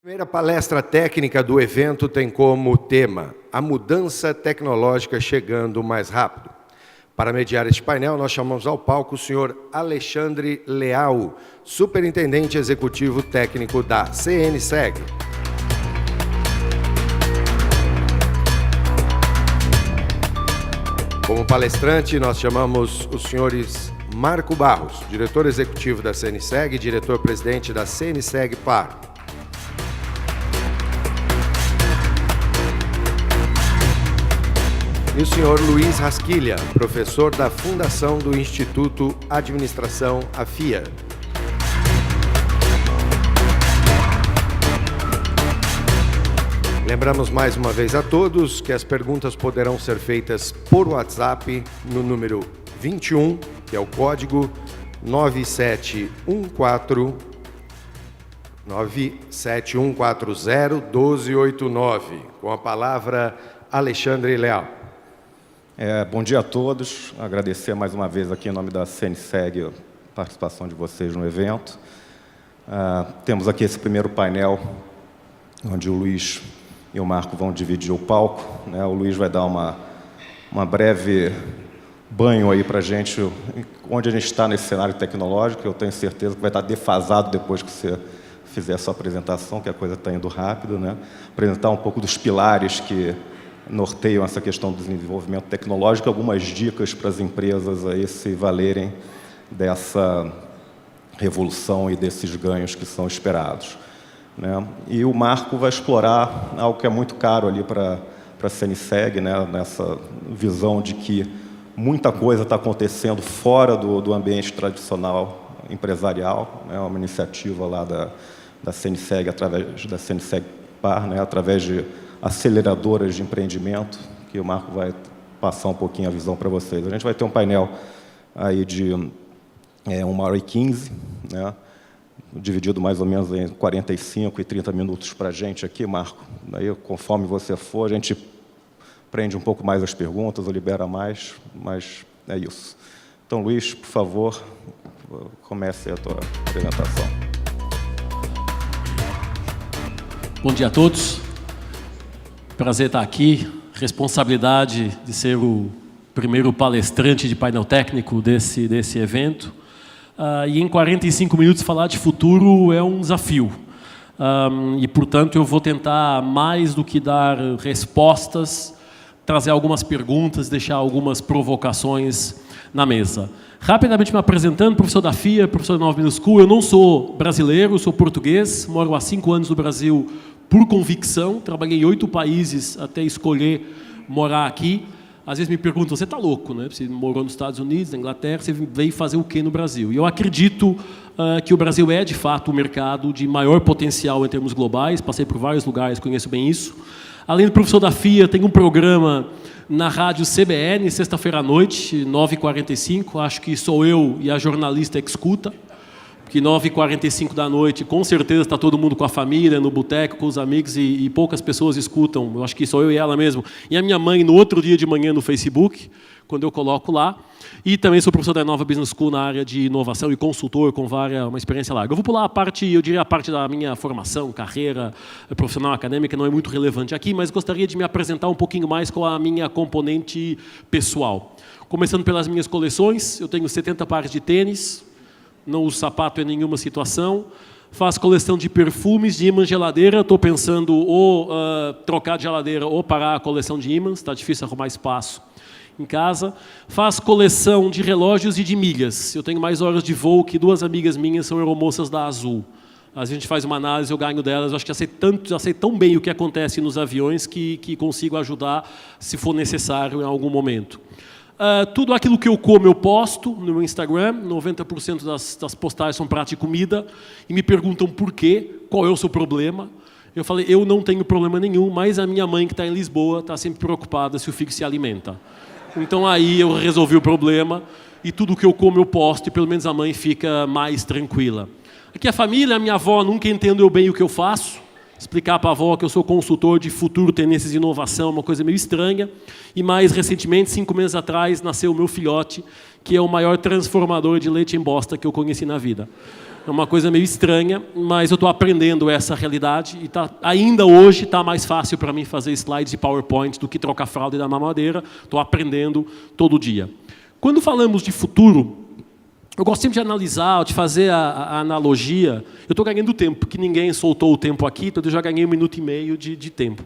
A primeira palestra técnica do evento tem como tema a mudança tecnológica chegando mais rápido. Para mediar este painel, nós chamamos ao palco o senhor Alexandre Leal, superintendente executivo técnico da CNSEG. Como palestrante, nós chamamos os senhores Marco Barros, diretor executivo da CNSEG e diretor-presidente da CNSEG Par. E o senhor Luiz Rasquilha, professor da Fundação do Instituto Administração AFIA. Lembramos mais uma vez a todos que as perguntas poderão ser feitas por WhatsApp no número 21, que é o código 9714-1289, com a palavra Alexandre Leal. Bom dia a todos. Agradecer mais uma vez aqui em nome da CNSEG a participação de vocês no evento. Temos aqui esse primeiro painel, onde o Luiz e o Marco vão dividir o palco, né? O Luiz vai dar uma breve banho aí para a gente, onde a gente está nesse cenário tecnológico. Eu tenho certeza que vai estar defasado depois que você fizer a sua apresentação, que a coisa está indo rápido, né? Apresentar um pouco dos pilares que norteiam essa questão do desenvolvimento tecnológico, algumas dicas para as empresas aí se valerem dessa revolução e desses ganhos que são esperados, né? E o Marco vai explorar algo que é muito caro ali para a CNSEG, né? Nessa visão de que muita coisa está acontecendo fora do ambiente tradicional empresarial, né? Uma iniciativa lá da CNSEG, através da CNSEG Par, né? Através de aceleradoras de empreendimento, que o Marco vai passar um pouquinho a visão para vocês. A gente vai ter um painel aí de 1h15, né? Dividido mais ou menos em 45 e 30 minutos para a gente aqui, Marco. Daí, conforme você for, a gente prende um pouco mais as perguntas ou libera mais, mas é isso. Então, Luiz, por favor, comece a tua apresentação. Bom dia a todos. Prazer estar aqui. Responsabilidade de ser o primeiro palestrante de painel técnico desse evento. E em 45 minutos falar de futuro é um desafio. E, portanto, eu vou tentar, mais do que dar respostas, trazer algumas perguntas, deixar algumas provocações na mesa. Rapidamente me apresentando, professor da FIA, professor da Nova Business School. Eu não sou brasileiro, sou português, moro há 5 anos no Brasil por convicção, trabalhei em 8 países até escolher morar aqui. Às vezes me perguntam, você está louco, né? Você morou nos Estados Unidos, na Inglaterra, você veio fazer o quê no Brasil? E eu acredito que o Brasil é, de fato, o mercado de maior potencial em termos globais. Passei por vários lugares, conheço bem isso. Além do professor da FIA, tem um programa na rádio CBN, sexta-feira à noite, 9h45. Acho que sou eu e a jornalista que escuta. Porque 9h45 da noite, com certeza está todo mundo com a família, no boteco, com os amigos, e poucas pessoas escutam. Eu acho que sou eu e ela mesmo. E a minha mãe, no outro dia de manhã, no Facebook, quando eu coloco lá. E também sou professor da Nova Business School na área de inovação e consultor, com uma experiência larga. Eu vou pular a parte, eu diria a parte da minha formação, carreira profissional acadêmica, não é muito relevante aqui, mas gostaria de me apresentar um pouquinho mais com a minha componente pessoal. Começando pelas minhas coleções, eu tenho 70 pares de tênis, não uso sapato em nenhuma situação. Faço coleção de perfumes, de imãs de geladeira. Estou pensando ou trocar de geladeira ou parar a coleção de imãs. Está difícil arrumar espaço em casa. Faço coleção de relógios e de milhas. Eu tenho mais horas de voo que 2 amigas minhas são aeromoças da Azul. Às vezes a gente faz uma análise, eu ganho delas. Eu acho que já sei tão bem o que acontece nos aviões que consigo ajudar se for necessário em algum momento. Tudo aquilo que eu como eu posto no meu Instagram, 90% das postagens são prato de comida, e me perguntam por quê, qual é o seu problema. Eu falei, eu não tenho problema nenhum, mas a minha mãe que está em Lisboa está sempre preocupada se o filho se alimenta. Então aí eu resolvi o problema, e tudo que eu como eu posto, e pelo menos a mãe fica mais tranquila. Aqui a família, a minha avó nunca entendeu bem o que eu faço. Explicar para a avó que eu sou consultor de futuro, tendências de inovação, uma coisa meio estranha. E mais recentemente, 5 meses atrás, nasceu o meu filhote, que é o maior transformador de leite em bosta que eu conheci na vida. É uma coisa meio estranha, mas eu estou aprendendo essa realidade e ainda hoje está mais fácil para mim fazer slides de PowerPoint do que trocar fralda e dar mamadeira. Estou aprendendo todo dia. Quando falamos de futuro, eu gosto sempre de analisar, de fazer a analogia. Eu estou ganhando tempo, porque ninguém soltou o tempo aqui, então eu já ganhei 1 minuto e meio de tempo.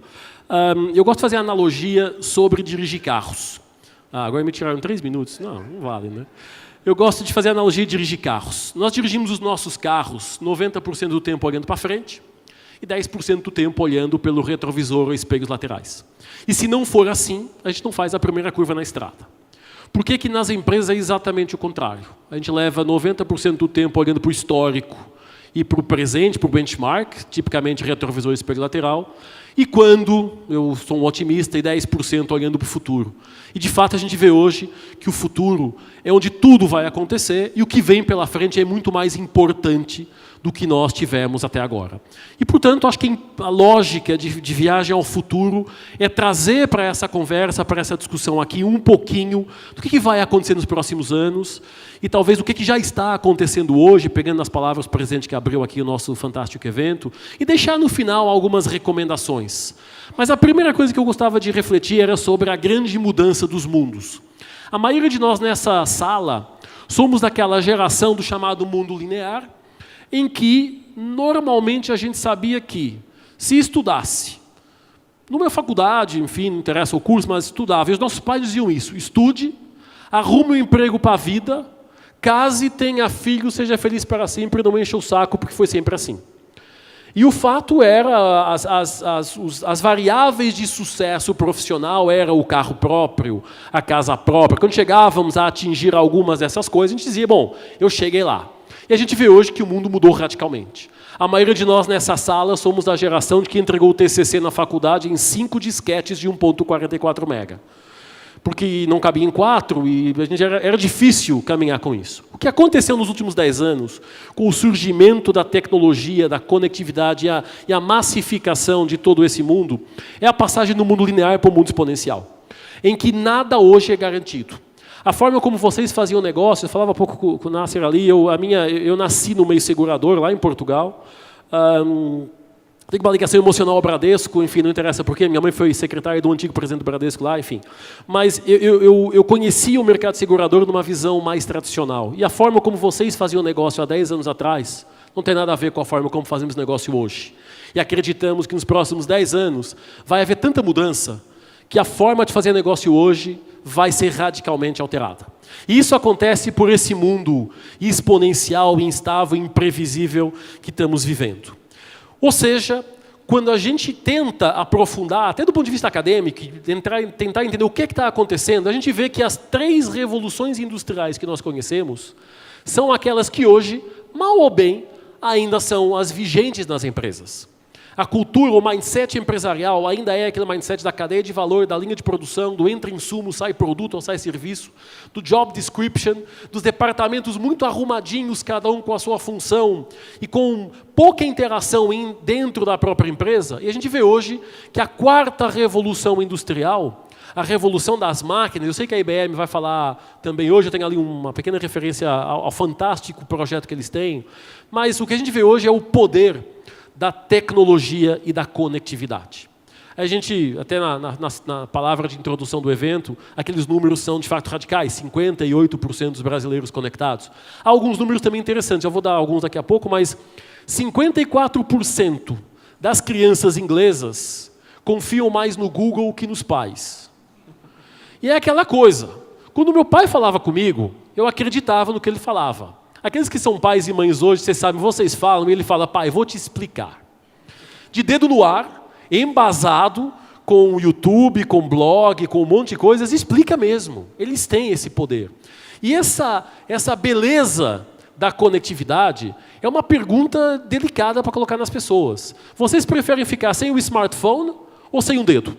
Eu gosto de fazer a analogia sobre dirigir carros. Agora me tiraram 3 minutos? Não vale, né? Eu gosto de fazer a analogia de dirigir carros. Nós dirigimos os nossos carros 90% do tempo olhando para frente e 10% do tempo olhando pelo retrovisor ou espelhos laterais. E se não for assim, a gente não faz a primeira curva na estrada. Por que nas empresas é exatamente o contrário? A gente leva 90% do tempo olhando para o histórico e para o presente, para o benchmark, tipicamente retrovisor e espelho lateral, e quando eu sou um otimista, e 10% olhando para o futuro. E, de fato, a gente vê hoje que o futuro é onde tudo vai acontecer e o que vem pela frente é muito mais importante do que nós tivemos até agora. E, portanto, acho que a lógica de viagem ao futuro é trazer para essa conversa, para essa discussão aqui, um pouquinho do que vai acontecer nos próximos anos e talvez o que já está acontecendo hoje, pegando as palavras do presidente que abriu aqui o nosso fantástico evento, e deixar no final algumas recomendações. Mas a primeira coisa que eu gostava de refletir era sobre a grande mudança dos mundos. A maioria de nós nessa sala somos daquela geração do chamado mundo linear, em que, normalmente, a gente sabia que, se estudasse, numa faculdade, enfim, não interessa o curso, mas estudava, e os nossos pais diziam isso: estude, arrume um emprego para a vida, case, tenha filho, seja feliz para sempre, não encha o saco, porque foi sempre assim. E o fato era, as variáveis de sucesso profissional era o carro próprio, a casa própria. Quando chegávamos a atingir algumas dessas coisas, a gente dizia, bom, eu cheguei lá. E a gente vê hoje que o mundo mudou radicalmente. A maioria de nós nessa sala somos da geração de que entregou o TCC na faculdade em 5 disquetes de 1.44 mega. Porque não cabia em 4 e a gente era difícil caminhar com isso. O que aconteceu nos últimos 10 anos, com o surgimento da tecnologia, da conectividade e a massificação de todo esse mundo, é a passagem do mundo linear para o mundo exponencial, em que nada hoje é garantido. A forma como vocês faziam negócio, eu falava um pouco com o Nasser ali, eu nasci no meio segurador, lá em Portugal. Tenho uma ligação emocional ao Bradesco, enfim, não interessa porque minha mãe foi secretária do antigo presidente do Bradesco lá, enfim. Mas eu conhecia o mercado segurador numa visão mais tradicional. E a forma como vocês faziam negócio há 10 anos atrás não tem nada a ver com a forma como fazemos negócio hoje. E acreditamos que nos próximos 10 anos vai haver tanta mudança que a forma de fazer negócio hoje vai ser radicalmente alterada. E isso acontece por esse mundo exponencial, instável, imprevisível que estamos vivendo. Ou seja, quando a gente tenta aprofundar, até do ponto de vista acadêmico, tentar entender o que está acontecendo, a gente vê que as 3 revoluções industriais que nós conhecemos são aquelas que hoje, mal ou bem, ainda são as vigentes nas empresas. A cultura, o mindset empresarial ainda é aquele mindset da cadeia de valor, da linha de produção, do entra insumo, sai produto ou sai serviço, do job description, dos departamentos muito arrumadinhos, cada um com a sua função e com pouca interação dentro da própria empresa. E a gente vê hoje que a 4ª revolução industrial, a revolução das máquinas, eu sei que a IBM vai falar também hoje, eu tenho ali uma pequena referência ao fantástico projeto que eles têm, mas o que a gente vê hoje é o poder da tecnologia e da conectividade. A gente, até na palavra de introdução do evento, aqueles números são de fato radicais, 58% dos brasileiros conectados. Há alguns números também interessantes, eu vou dar alguns daqui a pouco, mas 54% das crianças inglesas confiam mais no Google que nos pais. E é aquela coisa, quando meu pai falava comigo, eu acreditava no que ele falava. Aqueles que são pais e mães hoje, vocês sabem, vocês falam, e ele fala, pai, vou te explicar. De dedo no ar, embasado, com o YouTube, com blog, com um monte de coisas, explica mesmo. Eles têm esse poder. E essa beleza da conectividade é uma pergunta delicada para colocar nas pessoas. Vocês preferem ficar sem o smartphone ou sem um dedo?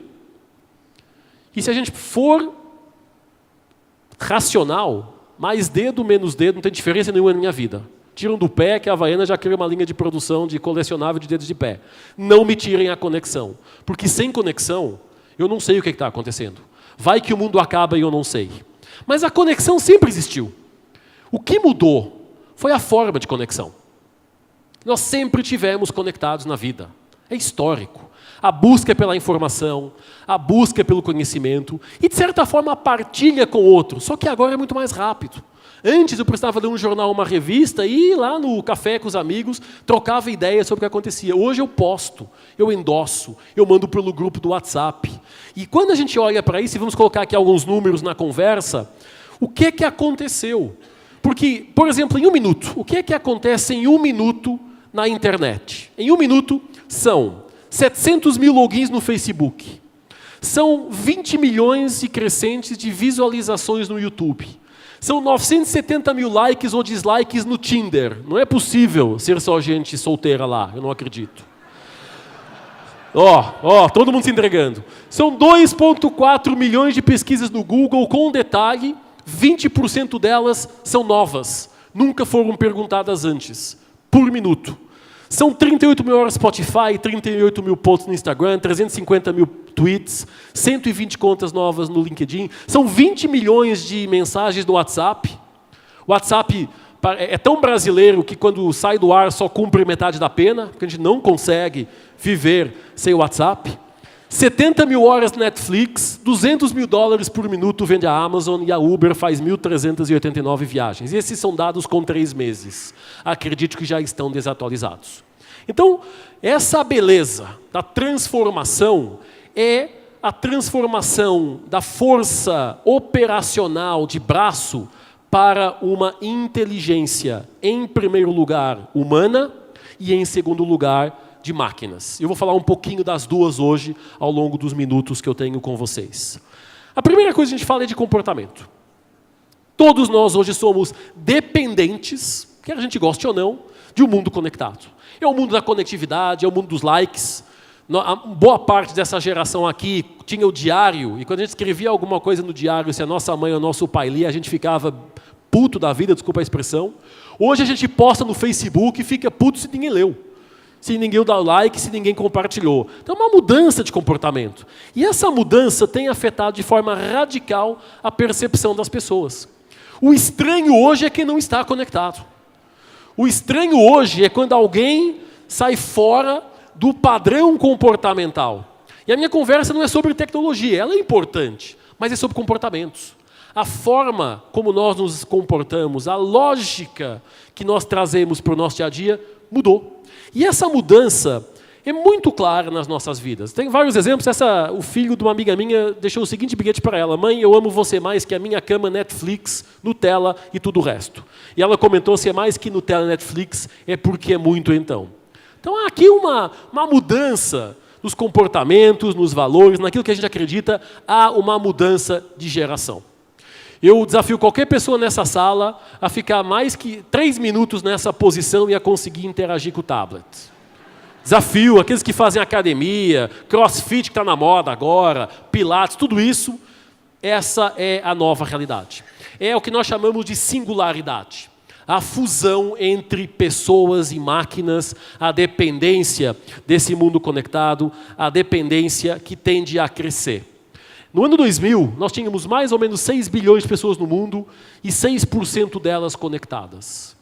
E se a gente for racional, mais dedo, menos dedo, não tem diferença nenhuma na minha vida. Tiram do pé que a Havaiana já cria uma linha de produção de colecionável de dedos de pé. Não me tirem a conexão. Porque sem conexão, eu não sei o que está acontecendo. Vai que o mundo acaba e eu não sei. Mas a conexão sempre existiu. O que mudou foi a forma de conexão. Nós sempre tivemos conectados na vida. É histórico. A busca pela informação, a busca pelo conhecimento e, de certa forma, a partilha com o outro. Só que agora é muito mais rápido. Antes eu precisava ler um jornal, uma revista, e ir lá no café com os amigos, trocava ideias sobre o que acontecia. Hoje eu posto, eu endosso, eu mando pelo grupo do WhatsApp. E quando a gente olha para isso, e vamos colocar aqui alguns números na conversa, o que aconteceu? Porque, por exemplo, em 1 minuto, o que acontece em 1 minuto na internet? Em 1 minuto são 700 mil logins no Facebook, são 20 milhões e crescentes de visualizações no YouTube, são 970 mil likes ou dislikes no Tinder. Não é possível ser só gente solteira lá, eu não acredito. Todo mundo se entregando. São 2,4 milhões de pesquisas no Google, com um detalhe, 20% delas são novas, nunca foram perguntadas antes, por minuto. São 38 mil horas Spotify, 38 mil posts no Instagram, 350 mil tweets, 120 contas novas no LinkedIn. São 20 milhões de mensagens no WhatsApp. O WhatsApp é tão brasileiro que quando sai do ar só cumpre metade da pena, porque a gente não consegue viver sem o WhatsApp. 70 mil horas Netflix, 200 mil dólares por minuto vende a Amazon e a Uber faz 1.389 viagens. E esses são dados com 3 meses. Acredito que já estão desatualizados. Então, essa beleza da transformação é a transformação da força operacional de braço para uma inteligência, em primeiro lugar, humana e, em segundo lugar, de máquinas. Eu vou falar um pouquinho das duas hoje, ao longo dos minutos que eu tenho com vocês. A primeira coisa que a gente fala é de comportamento. Todos nós hoje somos dependentes, quer a gente goste ou não, de um mundo conectado. É o mundo da conectividade, é o mundo dos likes. A boa parte dessa geração aqui tinha o diário, e quando a gente escrevia alguma coisa no diário, se a nossa mãe ou o nosso pai lia, a gente ficava puto da vida, desculpa a expressão. Hoje a gente posta no Facebook e fica puto se ninguém leu. Se ninguém dá like, se ninguém compartilhou. Então é uma mudança de comportamento. E essa mudança tem afetado de forma radical a percepção das pessoas. O estranho hoje é quem não está conectado. O estranho hoje é quando alguém sai fora do padrão comportamental. E a minha conversa não é sobre tecnologia, ela é importante, mas é sobre comportamentos. A forma como nós nos comportamos, a lógica que nós trazemos para o nosso dia a dia mudou. E essa mudança é muito clara nas nossas vidas. Tem vários exemplos. O filho de uma amiga minha deixou o seguinte bilhete para ela: mãe, eu amo você mais que a minha cama, Netflix, Nutella e tudo o resto. E ela comentou: se é mais que Nutella e Netflix, é porque é muito então. Então há aqui uma mudança nos comportamentos, nos valores, naquilo que a gente acredita, há uma mudança de geração. Eu desafio qualquer pessoa nessa sala a ficar mais que 3 minutos nessa posição e a conseguir interagir com o tablet. Desafio aqueles que fazem academia, crossfit que está na moda agora, pilates, tudo isso, essa é a nova realidade. É o que nós chamamos de singularidade. A fusão entre pessoas e máquinas, a dependência desse mundo conectado, a dependência que tende a crescer. No ano 2000, nós tínhamos mais ou menos 6 bilhões de pessoas no mundo e 6% delas conectadas.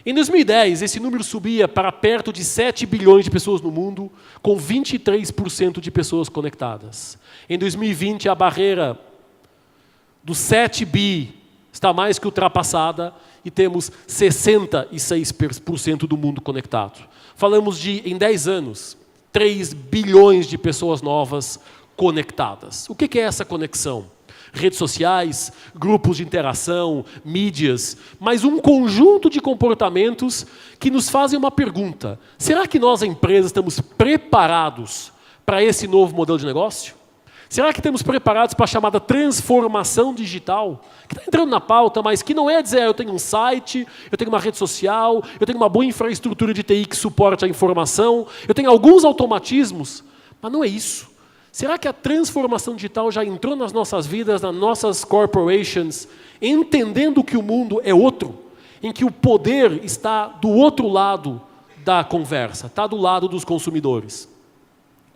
Em 2010, esse número subia para perto de 7 bilhões de pessoas no mundo, com 23% de pessoas conectadas. Em 2020, a barreira dos 7 bi está mais que ultrapassada e temos 66% do mundo conectado. Falamos de, em 10 anos, 3 bilhões de pessoas novas conectadas. O que é essa conexão? Redes sociais, grupos de interação, mídias, mas um conjunto de comportamentos que nos fazem uma pergunta: será que nós, a empresa, estamos preparados para esse novo modelo de negócio? Será que estamos preparados para a chamada transformação digital? Que está entrando na pauta, mas que não é dizer: eu tenho um site, eu tenho uma rede social, eu tenho uma boa infraestrutura de TI que suporte a informação, eu tenho alguns automatismos, mas não é isso. Será que a transformação digital já entrou nas nossas vidas, nas nossas corporations, entendendo que o mundo é outro, em que o poder está do outro lado da conversa, está do lado dos consumidores?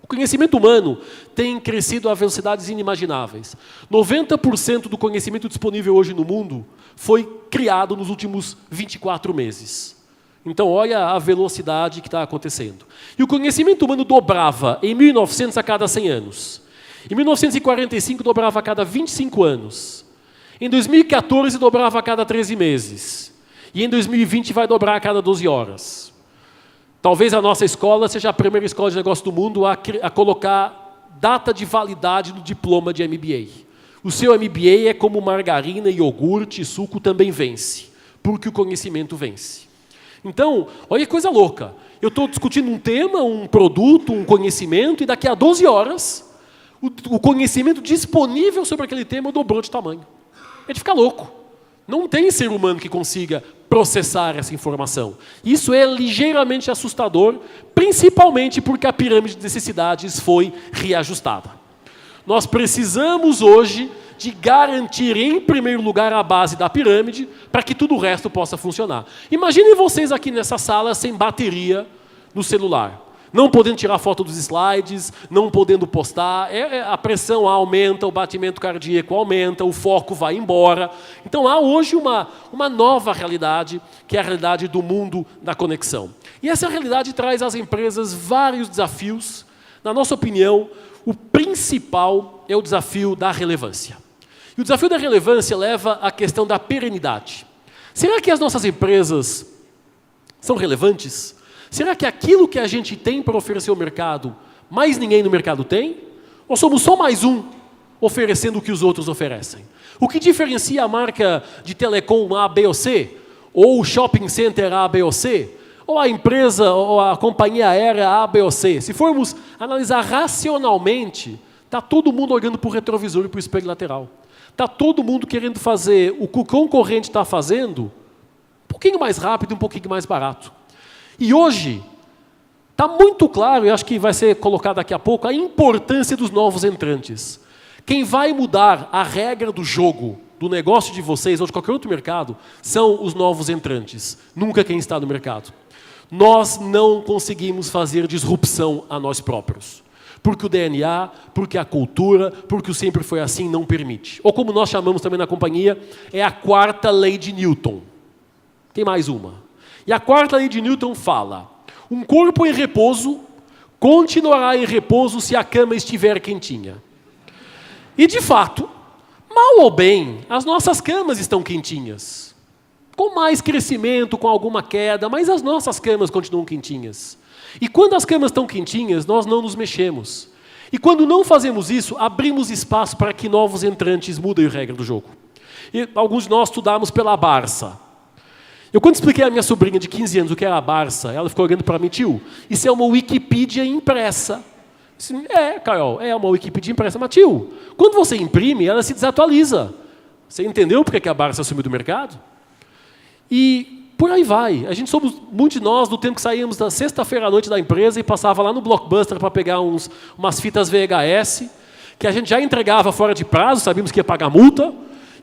O conhecimento humano tem crescido a velocidades inimagináveis. 90% do conhecimento disponível hoje no mundo foi criado nos últimos 24 meses. Então, olha a velocidade que está acontecendo. E o conhecimento humano dobrava em 1900 a cada 100 anos. Em 1945, dobrava a cada 25 anos. Em 2014, dobrava a cada 13 meses. E em 2020, vai dobrar a cada 12 horas. Talvez a nossa escola seja a primeira escola de negócio do mundo a colocar data de validade no diploma de MBA. O seu MBA é como margarina, iogurte, suco também vence, porque o conhecimento vence. Então, olha que coisa louca. Eu estou discutindo um tema, um produto, um conhecimento, e daqui a 12 horas, o conhecimento disponível sobre aquele tema dobrou de tamanho. É de ficar louco. Não tem ser humano que consiga processar essa informação. Isso é ligeiramente assustador, principalmente porque a pirâmide de necessidades foi reajustada. Nós precisamos hoje de garantir, em primeiro lugar, a base da pirâmide, para que tudo o resto possa funcionar. Imaginem vocês aqui nessa sala sem bateria no celular. Não podendo tirar foto dos slides, não podendo postar, a pressão aumenta, o batimento cardíaco aumenta, o foco vai embora. Então há hoje uma nova realidade, que é a realidade do mundo da conexão. E essa realidade traz às empresas vários desafios. Na nossa opinião, o principal é o desafio da relevância. E o desafio da relevância leva à questão da perenidade. Será que as nossas empresas são relevantes? Será que aquilo que a gente tem para oferecer ao mercado, mais ninguém no mercado tem? Ou somos só mais um oferecendo o que os outros oferecem? O que diferencia a marca de telecom A, B ou C? Ou o shopping center A, B ou C? Ou a empresa, ou a companhia aérea A, B ou C? Se formos analisar racionalmente, está todo mundo olhando para o retrovisor e para o espelho lateral. Está todo mundo querendo fazer o que o concorrente está fazendo um pouquinho mais rápido e um pouquinho mais barato. E hoje, está muito claro, e acho que vai ser colocado daqui a pouco, a importância dos novos entrantes. Quem vai mudar a regra do jogo, do negócio de vocês ou de qualquer outro mercado, são os novos entrantes, nunca quem está no mercado. Nós não conseguimos fazer disrupção a nós próprios. Porque o DNA, porque a cultura, porque o sempre foi assim não permite. Ou como nós chamamos também na companhia, é a quarta lei de Newton. Tem mais uma. E a quarta lei de Newton fala: um corpo em repouso continuará em repouso se a cama estiver quentinha. E de fato, mal ou bem, as nossas camas estão quentinhas. Com mais crescimento, com alguma queda, mas as nossas camas continuam quentinhas. E quando as camas estão quentinhas, nós não nos mexemos. E quando não fazemos isso, abrimos espaço para que novos entrantes mudem a regra do jogo. E alguns de nós estudamos pela Barça. Eu, quando expliquei à minha sobrinha de 15 anos o que era a Barça, ela ficou olhando para mim: tio, isso é uma Wikipedia impressa. Disse, Carol, é uma Wikipedia impressa. Mas, tio, quando você imprime, ela se desatualiza. Você entendeu por que a Barça sumiu do mercado? E por aí vai. A gente somos, muitos de nós, do tempo que saíamos da sexta-feira à noite da empresa e passava lá no Blockbuster para pegar umas fitas VHS, que a gente já entregava fora de prazo, sabíamos que ia pagar multa,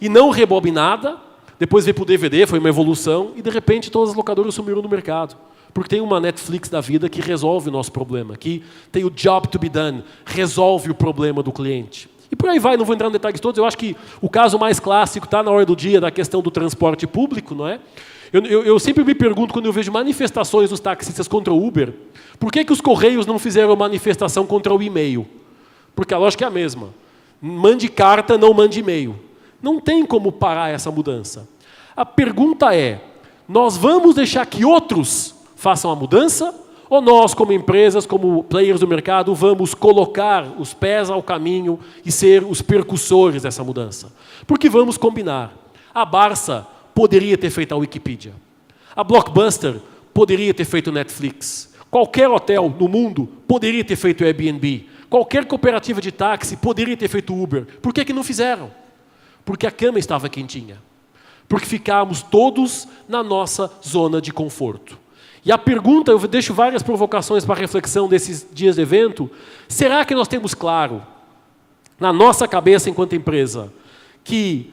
e não rebobinada. Depois veio para o DVD, foi uma evolução, e de repente todas as locadoras sumiram no mercado. Porque tem uma Netflix da vida que resolve o nosso problema, que tem o job to be done, resolve o problema do cliente. E por aí vai, não vou entrar em detalhes todos, eu acho que o caso mais clássico está na hora do dia da questão do transporte público, não é? Eu sempre me pergunto, quando eu vejo manifestações dos taxistas contra o Uber, por que os Correios não fizeram manifestação contra o e-mail? Porque a lógica é a mesma. Mande carta, não mande e-mail. Não tem como parar essa mudança. A pergunta é: nós vamos deixar que outros façam a mudança? Ou nós, como empresas, como players do mercado, vamos colocar os pés ao caminho e ser os percussores dessa mudança? Porque vamos combinar. A Barça poderia ter feito a Wikipedia. A Blockbuster poderia ter feito Netflix. Qualquer hotel no mundo poderia ter feito Airbnb. Qualquer cooperativa de táxi poderia ter feito Uber. Por que não fizeram? Porque a cama estava quentinha. Porque ficávamos todos na nossa zona de conforto. E a pergunta, eu deixo várias provocações para a reflexão desses dias de evento: será que nós temos claro, na nossa cabeça enquanto empresa, que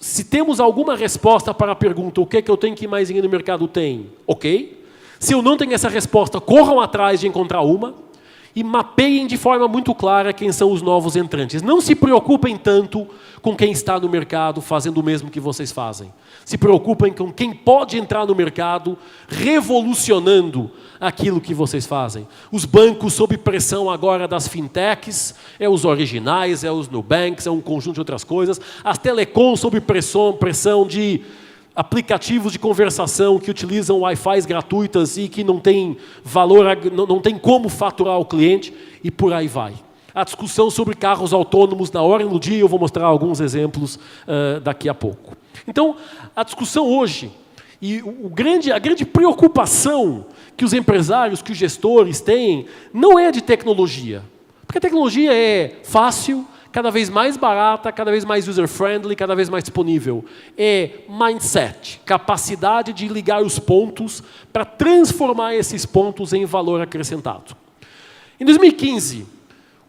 se temos alguma resposta para a pergunta, o que é que eu tenho que mais ninguém no mercado tem? Ok. Se eu não tenho essa resposta, corram atrás de encontrar uma. e mapeiem de forma muito clara quem são os novos entrantes. Não se preocupem tanto com quem está no mercado fazendo o mesmo que vocês fazem. Se preocupem com quem pode entrar no mercado revolucionando aquilo que vocês fazem. Os bancos sob pressão agora das fintechs, os originais, os Nubanks, um conjunto de outras coisas. As telecoms sob pressão de aplicativos de conversação que utilizam Wi-Fi gratuitas e que não tem valor, não tem como faturar o cliente, e por aí vai. A discussão sobre carros autônomos na hora e no dia, eu vou mostrar alguns exemplos daqui a pouco. Então, a discussão hoje, e a grande preocupação que os empresários, que os gestores têm, não é de tecnologia. Porque a tecnologia é fácil, cada vez mais barata, cada vez mais user-friendly, cada vez mais disponível. É mindset, capacidade de ligar os pontos para transformar esses pontos em valor acrescentado. Em 2015,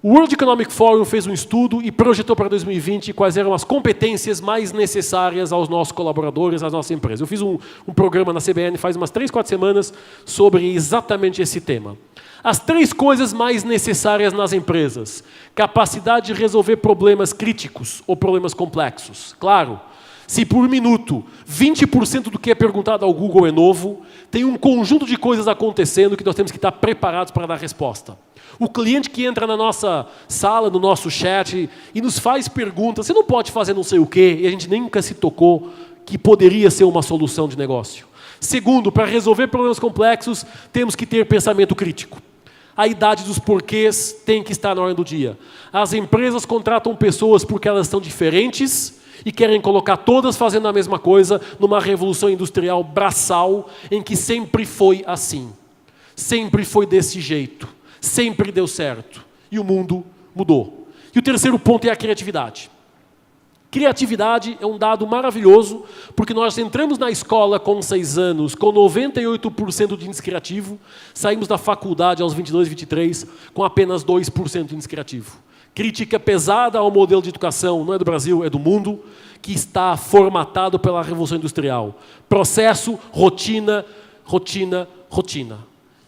o World Economic Forum fez um estudo e projetou para 2020 quais eram as competências mais necessárias aos nossos colaboradores, às nossas empresas. Eu fiz um programa na CBN faz umas 3, 4 semanas sobre exatamente esse tema. As 3 coisas mais necessárias nas empresas: capacidade de resolver problemas críticos ou problemas complexos. Claro, se por minuto 20% do que é perguntado ao Google é novo, tem um conjunto de coisas acontecendo que nós temos que estar preparados para dar resposta. O cliente que entra na nossa sala, no nosso chat, e nos faz perguntas, você não pode fazer não sei o quê, e a gente nunca se tocou que poderia ser uma solução de negócio. Segundo, para resolver problemas complexos, temos que ter pensamento crítico. A idade dos porquês tem que estar na ordem do dia. As empresas contratam pessoas porque elas são diferentes e querem colocar todas fazendo a mesma coisa numa revolução industrial braçal em que sempre foi assim. Sempre foi desse jeito. Sempre deu certo. E o mundo mudou. E o terceiro ponto é a criatividade. Criatividade é um dado maravilhoso, porque nós entramos na escola com 6 anos, com 98% de índice criativo, saímos da faculdade aos 22, 23, com apenas 2% de índice criativo. Crítica pesada ao modelo de educação, não é do Brasil, é do mundo, que está formatado pela Revolução Industrial. Processo, rotina, rotina, rotina.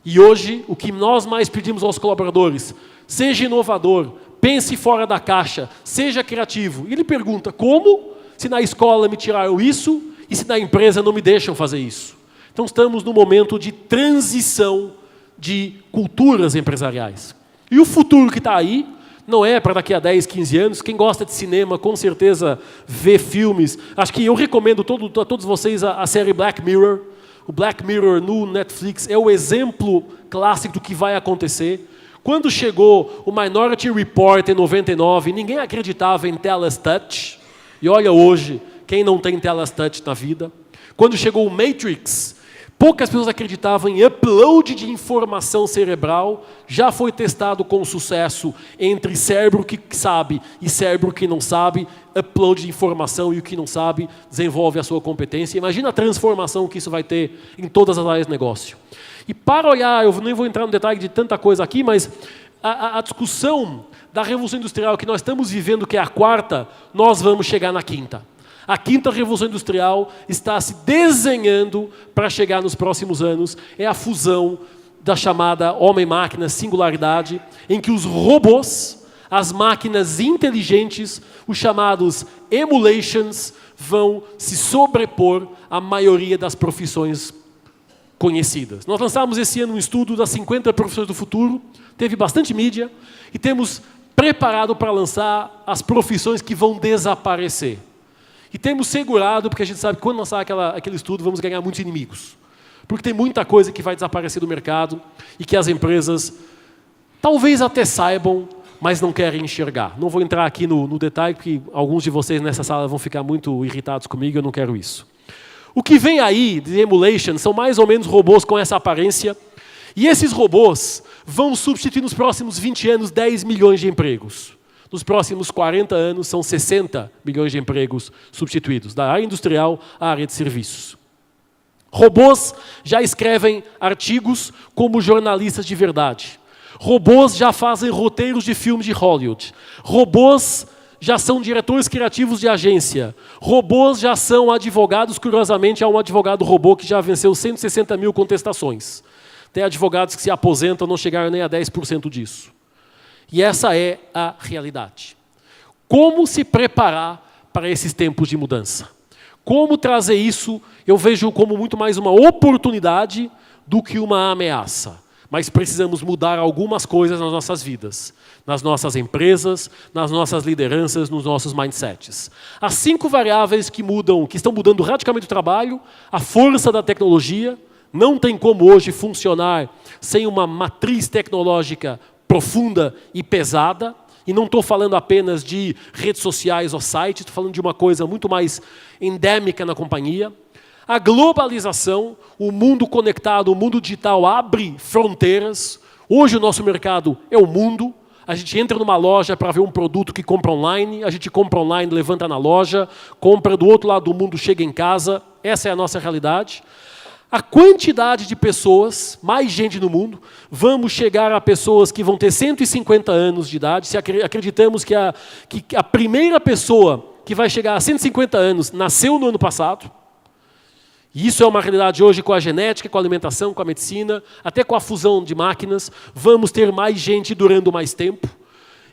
E hoje, o que nós mais pedimos aos colaboradores: seja inovador, pense fora da caixa, seja criativo. E ele pergunta: como? Se na escola me tiraram isso e se na empresa não me deixam fazer isso. Então estamos num momento de transição de culturas empresariais. E o futuro que está aí não é para daqui a 10, 15 anos. Quem gosta de cinema, com certeza vê filmes. Acho que eu recomendo a todos vocês a série Black Mirror. O Black Mirror no Netflix é o exemplo clássico do que vai acontecer. Quando chegou o Minority Report em 99, ninguém acreditava em telas touch. E olha hoje, quem não tem telas touch na vida. Quando chegou o Matrix, poucas pessoas acreditavam em upload de informação cerebral. Já foi testado com sucesso entre cérebro que sabe e cérebro que não sabe. Upload de informação, e o que não sabe desenvolve a sua competência. Imagina a transformação que isso vai ter em todas as áreas de negócio. E para olhar, eu nem vou entrar no detalhe de tanta coisa aqui, mas a discussão da Revolução Industrial que nós estamos vivendo, que é a 4ª, nós vamos chegar na 5ª. A 5ª Revolução Industrial está se desenhando para chegar nos próximos anos. É a fusão da chamada homem-máquina singularidade, em que os robôs, as máquinas inteligentes, os chamados emulations, vão se sobrepor à maioria das profissões conhecidas. Nós lançamos esse ano um estudo das 50 profissões do futuro, teve bastante mídia, e temos preparado para lançar as profissões que vão desaparecer. E temos segurado, porque a gente sabe que quando lançar aquele estudo, vamos ganhar muitos inimigos. Porque tem muita coisa que vai desaparecer do mercado e que as empresas talvez até saibam, mas não querem enxergar. Não vou entrar aqui no detalhe, porque alguns de vocês nessa sala vão ficar muito irritados comigo, eu não quero isso. O que vem aí de emulation são mais ou menos robôs com essa aparência, e esses robôs vão substituir nos próximos 20 anos 10 milhões de empregos. Nos próximos 40 anos são 60 milhões de empregos substituídos, da área industrial à área de serviços. Robôs já escrevem artigos como jornalistas de verdade. Robôs já fazem roteiros de filmes de Hollywood. Robôs já são diretores criativos de agência. Robôs já são advogados, curiosamente, há um advogado robô que já venceu 160 mil contestações. Tem advogados que se aposentam não chegaram nem a 10% disso. E essa é a realidade. Como se preparar para esses tempos de mudança? Como trazer isso, eu vejo como muito mais uma oportunidade do que uma ameaça. Mas precisamos mudar algumas coisas nas nossas vidas, nas nossas empresas, nas nossas lideranças, nos nossos mindsets. As 5 variáveis que estão mudando radicalmente o trabalho, a força da tecnologia, não tem como hoje funcionar sem uma matriz tecnológica profunda e pesada. E não estou falando apenas de redes sociais ou sites, estou falando de uma coisa muito mais endêmica na companhia. A globalização, o mundo conectado, o mundo digital abre fronteiras. Hoje o nosso mercado é o mundo. A gente entra numa loja para ver um produto que compra online, a gente compra online, levanta na loja, compra do outro lado do mundo, chega em casa. Essa é a nossa realidade. A quantidade de pessoas, mais gente no mundo, vamos chegar a pessoas que vão ter 150 anos de idade. Se acreditamos que a primeira pessoa que vai chegar a 150 anos nasceu no ano passado. E isso é uma realidade hoje com a genética, com a alimentação, com a medicina, até com a fusão de máquinas. Vamos ter mais gente durando mais tempo.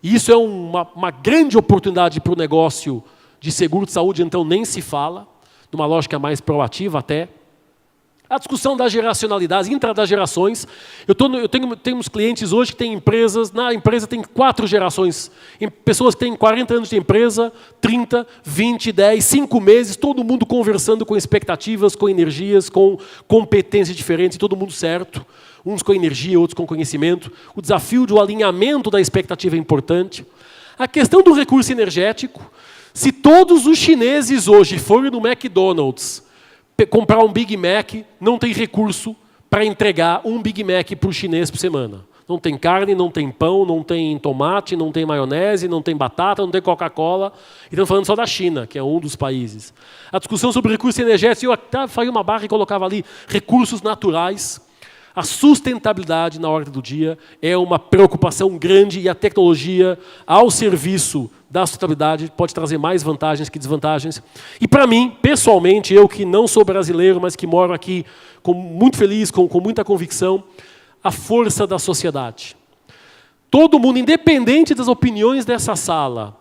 E isso é uma grande oportunidade para o negócio de seguro de saúde, então nem se fala, numa lógica mais proativa até. A discussão da geracionalidade, das gerações. Eu tenho uns clientes hoje que têm empresas, na empresa tem 4 gerações. Pessoas que têm 40 anos de empresa, 30, 20, 10, 5 meses, todo mundo conversando com expectativas, com energias, com competências diferentes, todo mundo certo. Uns com energia, outros com conhecimento. O desafio do alinhamento da expectativa é importante. A questão do recurso energético. Se todos os chineses hoje forem no McDonald's, comprar um Big Mac, não tem recurso para entregar um Big Mac para o chinês por semana. Não tem carne, não tem pão, não tem tomate, não tem maionese, não tem batata, não tem Coca-Cola. E estamos falando só da China, que é um dos países. A discussão sobre recursos energéticos, eu até faria uma barra e colocava ali recursos naturais. A sustentabilidade na ordem do dia é uma preocupação grande e a tecnologia ao serviço da sustentabilidade pode trazer mais vantagens que desvantagens. E para mim, pessoalmente, eu que não sou brasileiro, mas que moro aqui muito feliz, com muita convicção, a força da sociedade. Todo mundo, independente das opiniões dessa sala,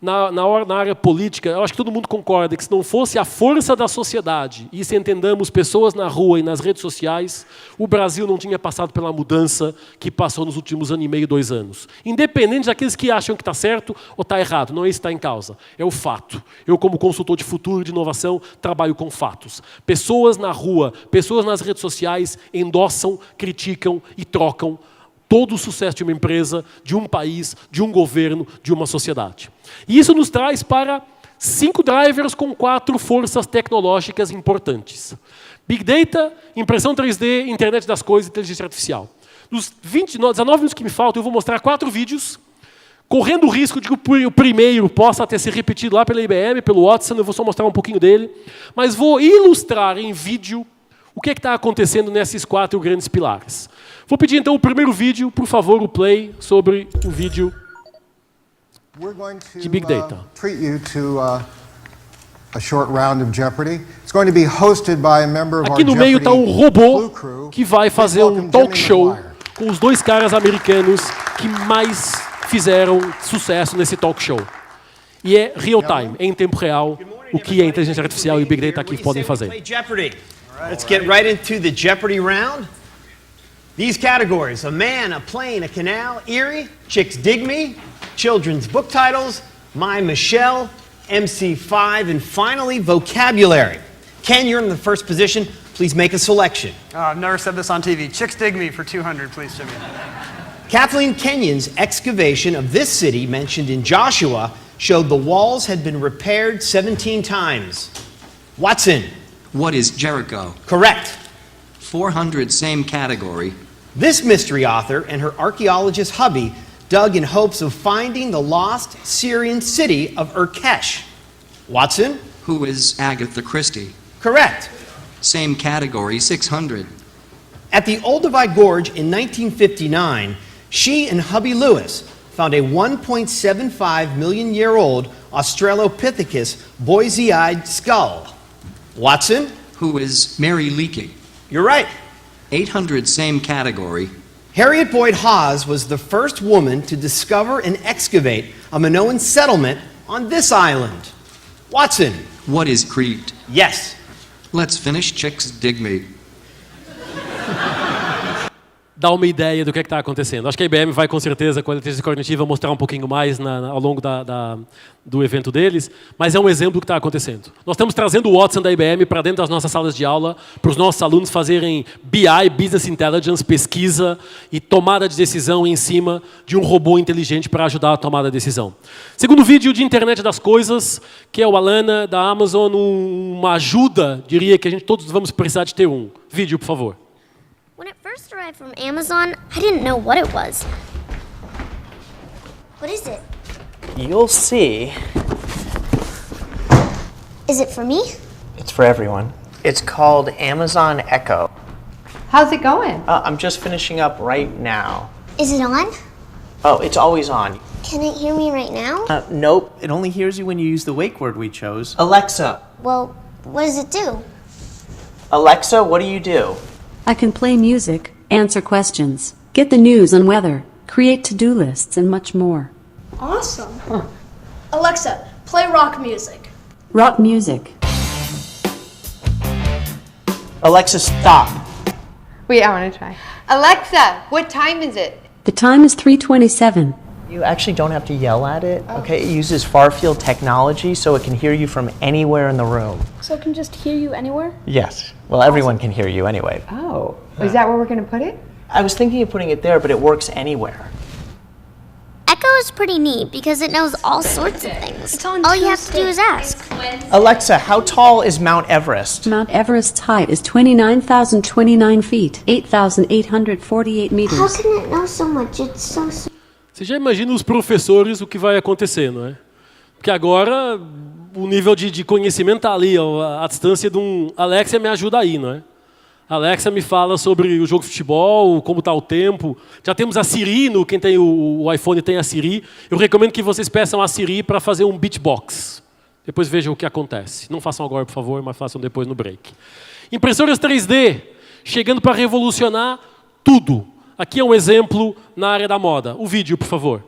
na área política, eu acho que todo mundo concorda que se não fosse a força da sociedade, e se entendamos pessoas na rua e nas redes sociais, o Brasil não tinha passado pela mudança que passou nos últimos ano e meio, 2 anos. Independente daqueles que acham que está certo ou está errado, não é isso que está em causa, é o fato. Eu, como consultor de futuro e de inovação, trabalho com fatos. Pessoas na rua, pessoas nas redes sociais endossam, criticam e trocam todo o sucesso de uma empresa, de um país, de um governo, de uma sociedade. E isso nos traz para 5 drivers com 4 forças tecnológicas importantes. Big Data, impressão 3D, internet das coisas e inteligência artificial. Nos 19 minutos que me faltam, eu vou mostrar 4 vídeos, correndo o risco de que o primeiro possa ter se repetido lá pela IBM, pelo Watson, eu vou só mostrar um pouquinho dele, mas vou ilustrar em vídeo o que está acontecendo nesses 4 grandes pilares. Vou pedir então o primeiro vídeo, por favor, o play sobre o vídeo de Big Data. Treat you to a short round of Jeopardy. It's going to be hosted by a member of our Aqui no meio está um Blue robô Crew. que vai fazer um talk show com os 2 caras americanos que mais fizeram sucesso nesse talk show. E é real time, é em tempo real, o que a inteligência artificial e Big Data aqui podem fazer. Let's get right into the Jeopardy round. These categories: a man, a plane, a canal, Erie, Chicks Dig Me, children's book titles, My Michelle, MC5, and finally vocabulary. Ken, you're in the first position. Please make a selection. I've never said this on TV. Chicks Dig Me for 200, please, Jimmy. Kathleen Kenyon's excavation of this city mentioned in Joshua showed the walls had been repaired 17 times. Watson. What is Jericho? Correct. 400, same category. This mystery author and her archaeologist hubby dug in hopes of finding the lost Syrian city of Urkesh. Watson? Who is Agatha Christie? Correct. Same category, 600. At the Olduvai Gorge in 1959, she and hubby Lewis found a 1.75 million year old Australopithecus Boise-eyed skull. Watson? Who is Mary Leakey? You're right. 800 same category. Harriet Boyd Hawes was the first woman to discover and excavate a Minoan settlement on this island. Watson. What is Crete? Yes. Let's finish Chicks Dig Me. Dá uma ideia do que está acontecendo. Acho que a IBM vai, com certeza, com a inteligência cognitiva, mostrar um pouquinho mais ao longo do evento deles, mas é um exemplo do que está acontecendo. Nós estamos trazendo o Watson da IBM para dentro das nossas salas de aula, para os nossos alunos fazerem BI, Business Intelligence, pesquisa e tomada de decisão em cima de um robô inteligente para ajudar a tomada de decisão. Segundo vídeo de Internet das Coisas, que é o Alana da Amazon, uma ajuda, diria que todos vamos precisar de ter um. Vídeo, por favor. When it first arrived from Amazon, I didn't know what it was. What is it? You'll see. Is it for me? It's for everyone. It's called Amazon Echo. How's it going? I'm just finishing up right now. Is it on? Oh, it's always on. Can it hear me right now? Nope. It only hears you when you use the wake word we chose. Alexa. Well, what does it do? Alexa, what do you do? I can play music, answer questions, get the news and weather, create to-do lists, and much more. Awesome. Alexa, play rock music. Rock music. Alexa, stop. Wait, I want to try. Alexa, what time is it? The time is 3:27. You actually don't have to yell at it, okay? It uses far-field technology so it can hear you from anywhere in the room. So it can just hear you anywhere? Yes. Well, everyone can hear you anyway. Oh, is that where we're going to put it? I was thinking of putting it there, but it works anywhere. Echo is pretty neat because it knows all sorts of things. It's on All you have to do is ask. Alexa, how tall is Mount Everest? Mount Everest's height is 29,029 feet, 8,848 How meters. can it know so much? It's so smart. Você já imagina os professores o que vai acontecer, não é? Porque agora o nível de conhecimento está ali, a distância de um Alexa me ajuda aí, não é? Alexa me fala sobre o jogo de futebol, como está o tempo. Já temos a Siri, quem tem o iPhone tem a Siri. Eu recomendo que vocês peçam a Siri para fazer um beatbox. Depois vejam o que acontece. Não façam agora, por favor, mas façam depois no break. Impressoras 3D, chegando para revolucionar tudo. Aqui é um exemplo na área da moda. O vídeo, por favor.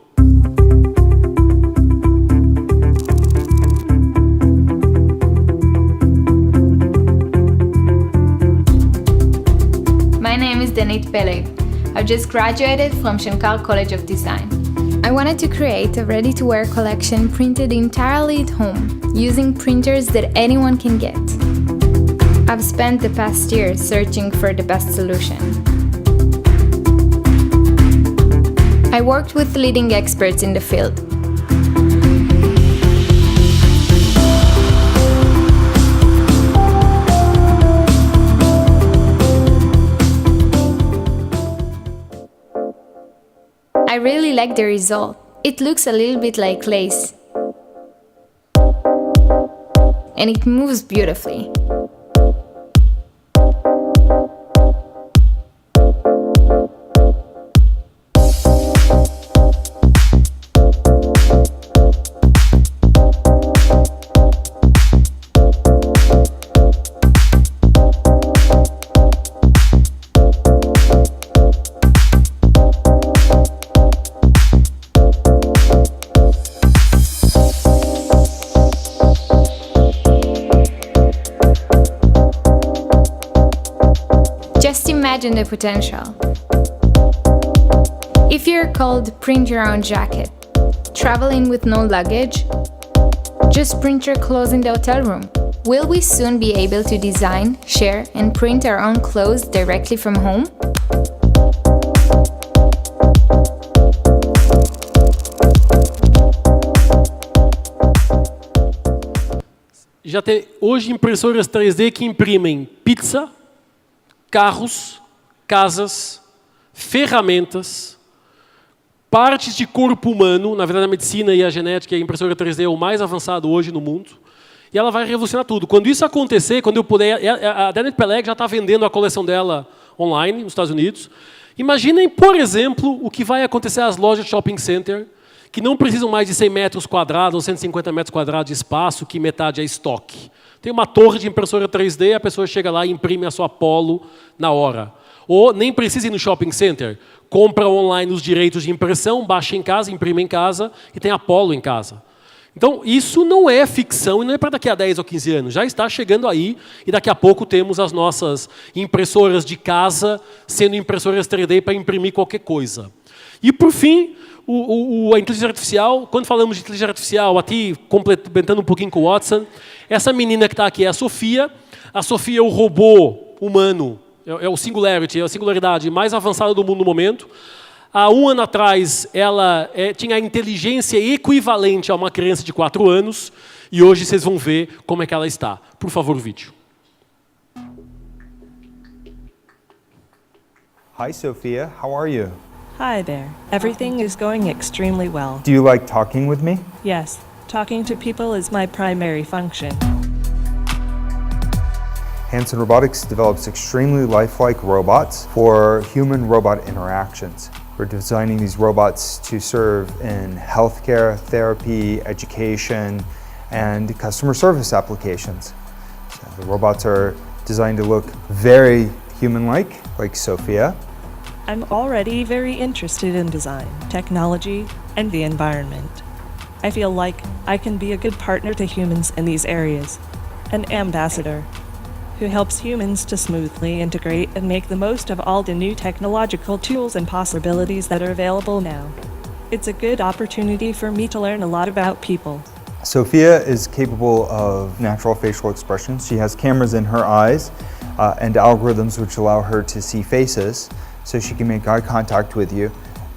My name is Denit Peleg. I just graduated from Shankar College of Design. I wanted to create a ready-to-wear collection printed entirely at home, using printers that anyone can get. I've spent the past year searching for the best solution. I worked with leading experts in the field. I really like the result. It looks a little bit like lace. And it moves beautifully. Just imagine the potential. If you're called print your own jacket, traveling with no luggage, just print your clothes in the hotel room. Will we soon be able to design, share, and print our own clothes directly from home? Já tem hoje impressoras 3D que imprimem pizza, carros, casas, ferramentas, partes de corpo humano. Na verdade, a medicina e a genética e a impressora 3D é o mais avançado hoje no mundo. E ela vai revolucionar tudo. Quando isso acontecer, quando eu puder... A Denit Peleg já está vendendo a coleção dela online nos Estados Unidos. Imaginem, por exemplo, o que vai acontecer às lojas de shopping center, que não precisam mais de 100 metros quadrados ou 150 metros quadrados de espaço, que metade é estoque. Tem uma torre de impressora 3D, a pessoa chega lá e imprime a sua polo na hora. Ou nem precisa ir no shopping center. Compra online os direitos de impressão, baixa em casa, imprime em casa e tem a Polo em casa. Então, isso não é ficção e não é para daqui a 10 ou 15 anos. Já está chegando aí e daqui a pouco temos as nossas impressoras de casa sendo impressoras 3D para imprimir qualquer coisa. E, por fim, a inteligência artificial, quando falamos de inteligência artificial, aqui complementando um pouquinho com o Watson, essa menina que está aqui é a Sofia. A Sofia é o robô humano, é o Singularity, é a singularidade mais avançada do mundo no momento. Há um ano atrás, ela tinha a inteligência equivalente a uma criança de 4 anos, e hoje vocês vão ver como é que ela está. Por favor, o vídeo. Hi, Sophia. How are you? Hi there. Everything is going extremely well. Do you like talking with me? Yes, talking to people is my primary function. Hanson Robotics develops extremely lifelike robots for human-robot interactions. We're designing these robots to serve in healthcare, therapy, education, and customer service applications. So the robots are designed to look very human-like, like Sophia. I'm already very interested in design, technology, and the environment. I feel like I can be a good partner to humans in these areas, an ambassador who helps humans to smoothly integrate and make the most of all the new technological tools and possibilities that are available now. It's a good opportunity for me to learn a lot about people. Sophia is capable of natural facial expressions. She has cameras in her eyes and algorithms which allow her to see faces, so she can make eye contact with you.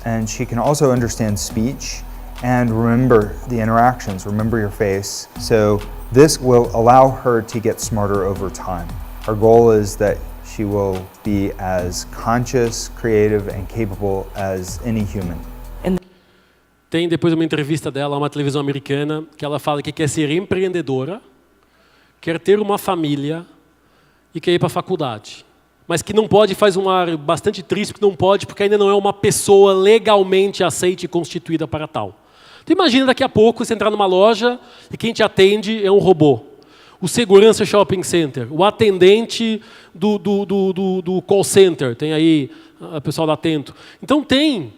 And she can also understand speech and remember the interactions, remember your face. So this will allow her to get smarter over time. Our goal is that she will be as conscious, creative, and capable as any human. Tem depois uma entrevista dela a uma televisão americana que ela fala que quer ser empreendedora, quer ter uma família e quer ir para a faculdade. Mas que não pode, faz um ar bastante triste, que não pode porque ainda não é uma pessoa legalmente aceita e constituída para tal. Então imagina daqui a pouco você entrar numa loja e quem te atende é um robô. O segurança shopping center, o atendente do call center, tem aí o pessoal da Atento. Então tem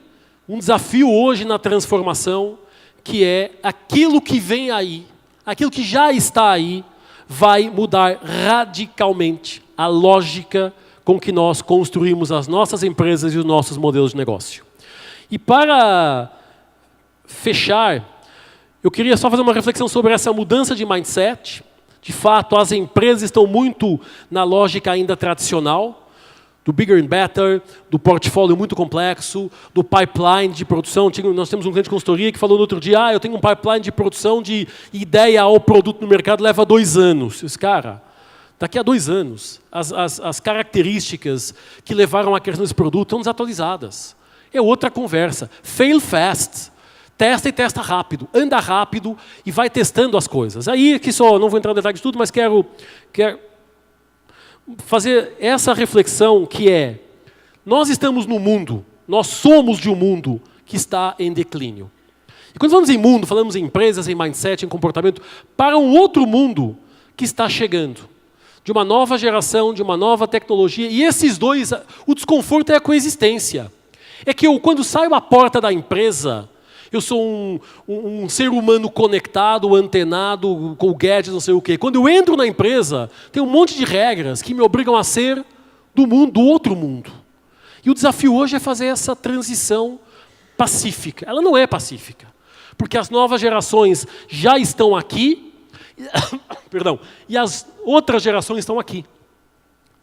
um desafio hoje na transformação, que é aquilo que vem aí, aquilo que já está aí, vai mudar radicalmente a lógica com que nós construímos as nossas empresas e os nossos modelos de negócio. E para fechar, eu queria só fazer uma reflexão sobre essa mudança de mindset. De fato, as empresas estão muito na lógica ainda tradicional, do bigger and better, do portfólio muito complexo, do pipeline de produção. Nós temos um cliente de consultoria que falou no outro dia, eu tenho um pipeline de produção de ideia ao produto no mercado, leva 2 anos. Esse cara, daqui a 2 anos, as características que levaram à criação desse produto estão desatualizadas. É outra conversa. Fail fast. Testa e testa rápido, anda rápido e vai testando as coisas. Aí, que só não vou entrar no detalhe de tudo, mas quero fazer essa reflexão que é, nós estamos no mundo, nós somos de um mundo que está em declínio. E quando falamos em mundo, falamos em empresas, em mindset, em comportamento, para um outro mundo que está chegando, de uma nova geração, de uma nova tecnologia, e esses dois, o desconforto é a coexistência. É que eu, quando saio à porta da empresa, eu sou um ser humano conectado, antenado, com gadgets, não sei o quê. Quando eu entro na empresa, tem um monte de regras que me obrigam a ser do outro mundo. E o desafio hoje é fazer essa transição pacífica. Ela não é pacífica, porque as novas gerações já estão aqui, perdão, e as outras gerações estão aqui.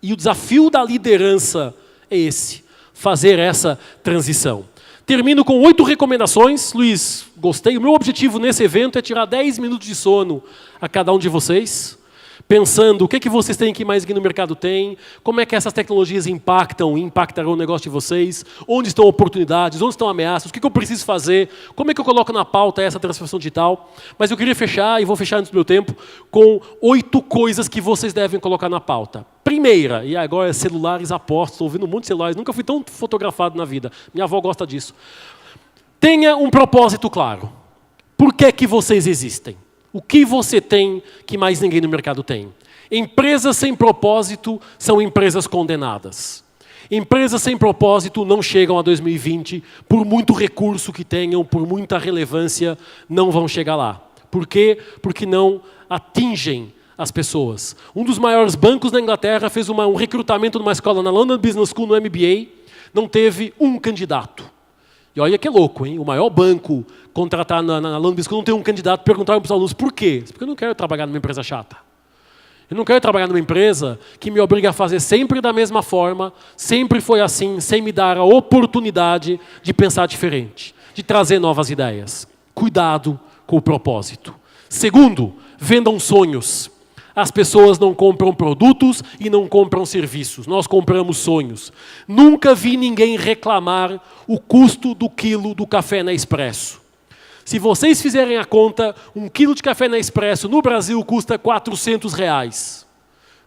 E o desafio da liderança é esse, fazer essa transição. Termino com 8 recomendações. Luiz, gostei. O meu objetivo nesse evento é tirar 10 minutos de sono a cada um de vocês, pensando o que vocês têm que mais aqui no mercado tem, como é que essas tecnologias impactarão o negócio de vocês, onde estão oportunidades, onde estão ameaças, o que eu preciso fazer, como é que eu coloco na pauta essa transformação digital. Mas eu queria fechar, e vou fechar antes do meu tempo, com 8 coisas que vocês devem colocar na pauta. Primeira, e agora celulares, aposto, estou ouvindo um monte de celulares, nunca fui tão fotografado na vida. Minha avó gosta disso. Tenha um propósito claro. Por que vocês existem? O que você tem que mais ninguém no mercado tem? Empresas sem propósito são empresas condenadas. Empresas sem propósito não chegam a 2020, por muito recurso que tenham, por muita relevância, não vão chegar lá. Por quê? Porque não atingem as pessoas. Um dos maiores bancos na Inglaterra fez um recrutamento numa escola na London Business School, no MBA, não teve um candidato. E olha que louco, hein? O maior banco contratar na London Business School não tem um candidato. Perguntaram para os alunos por quê? Porque eu não quero trabalhar numa empresa chata. Eu não quero trabalhar numa empresa que me obriga a fazer sempre da mesma forma, sempre foi assim, sem me dar a oportunidade de pensar diferente, de trazer novas ideias. Cuidado com o propósito. Segundo, vendam sonhos. As pessoas não compram produtos e não compram serviços. Nós compramos sonhos. Nunca vi ninguém reclamar o custo do quilo do café Nespresso. Se vocês fizerem a conta, 1 quilo de café Nespresso no Brasil custa R$400.